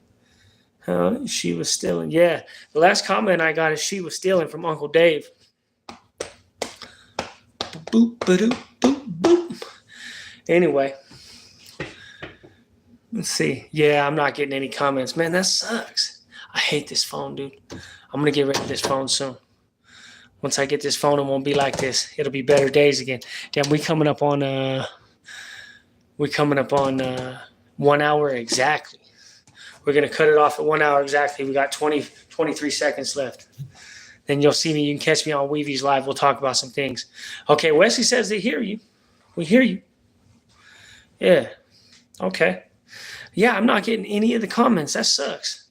She was stealing. Yeah, the last comment I got is she was stealing from Uncle Dave. Boop, ba-doop, boop, boop. Anyway, let's see. Yeah, I'm not getting any comments. Man, that sucks. I hate this phone, dude. I'm going to get rid of this phone soon. Once I get this phone, it won't be like this. It'll be better days again. Damn, we coming up on 1 hour exactly. We're going to cut it off at 1 hour exactly. We got 23 seconds left. Then you'll see me. You can catch me on Weevy's Live. We'll talk about some things. Okay, Wesley says they hear you. We hear you. Yeah. Okay. Yeah, I'm not getting any of the comments. That sucks.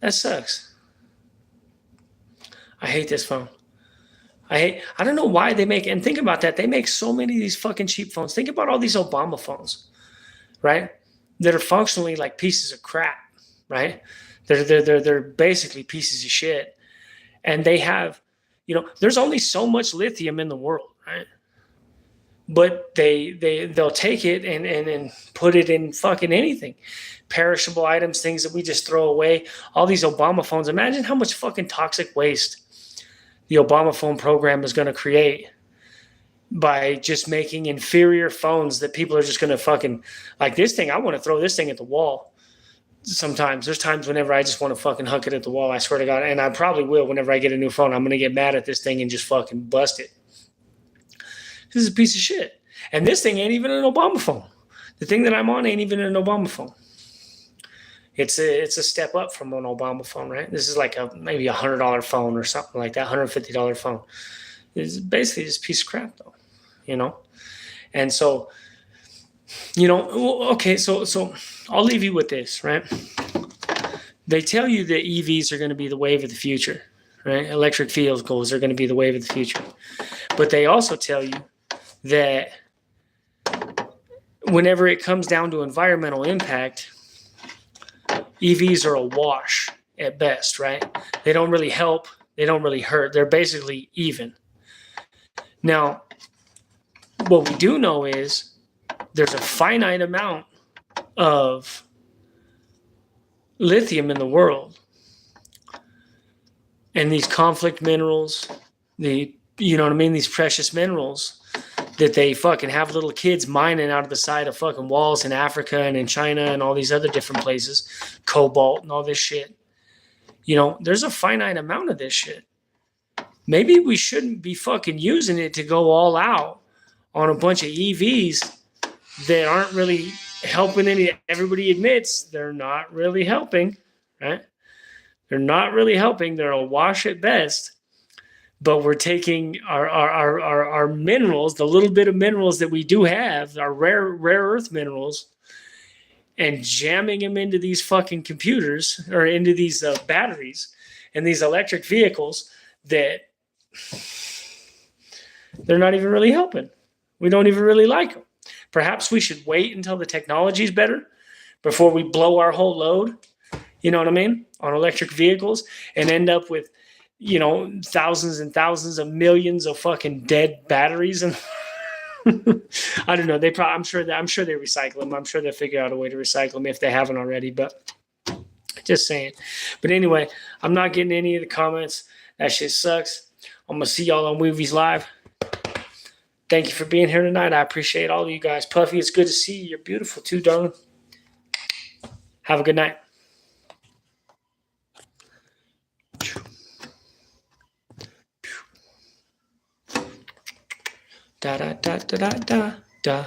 That sucks. I hate this phone. I don't know why they make, and think about that. They make so many of these fucking cheap phones. Think about all these Obama phones, right? That are functionally like pieces of crap, right? They're basically pieces of shit. And they have, there's only so much lithium in the world, right? But they'll take it and put it in fucking anything. Perishable items, things that we just throw away. All these Obama phones. Imagine how much fucking toxic waste the Obama phone program is going to create by just making inferior phones that people are just going to fucking, like this thing, I want to throw this thing at the wall. Sometimes there's times whenever I just want to fucking huck it at the wall. I swear to God. And I probably will whenever I get a new phone. I'm going to get mad at this thing and just fucking bust it. This is a piece of shit. And this thing ain't even an Obama phone. The thing that I'm on ain't even an Obama phone. It's a step up from an Obama phone, right? This is like maybe $100 phone or something like that, $150 phone. It's basically just a piece of crap, though, And so Okay, so I'll leave you with this, right? They tell you that EVs are going to be the wave of the future, right? Electric vehicles are going to be the wave of the future. But they also tell you that whenever it comes down to environmental impact, EVs are a wash at best, right? They don't really help. They don't really hurt. They're basically even. Now, what we do know is there's a finite amount of lithium in the world. And these conflict minerals, these precious minerals that they fucking have little kids mining out of the side of fucking walls in Africa and in China and all these other different places, cobalt and all this shit. There's a finite amount of this shit. Maybe we shouldn't be fucking using it to go all out on a bunch of EVs that aren't really helping any. Everybody admits they're not really helping, right? They're not really helping. They're a wash at best. But we're taking our minerals, the little bit of minerals that we do have, our rare earth minerals, and jamming them into these fucking computers or into these batteries and these electric vehicles that they're not even really helping. We don't even really like them. Perhaps we should wait until the technology is better before we blow our whole load, you know what I mean, on electric vehicles and end up with, thousands and thousands of millions of fucking dead batteries. And I don't know. I'm sure they recycle them. I'm sure they'll figure out a way to recycle them if they haven't already, but just saying. But anyway, I'm not getting any of the comments. That shit sucks. I'm going to see y'all on Movies Live. Thank you for being here tonight. I appreciate all of you guys. Puffy, it's good to see you. You're beautiful too, darling. Have a good night. Da da da da da da da.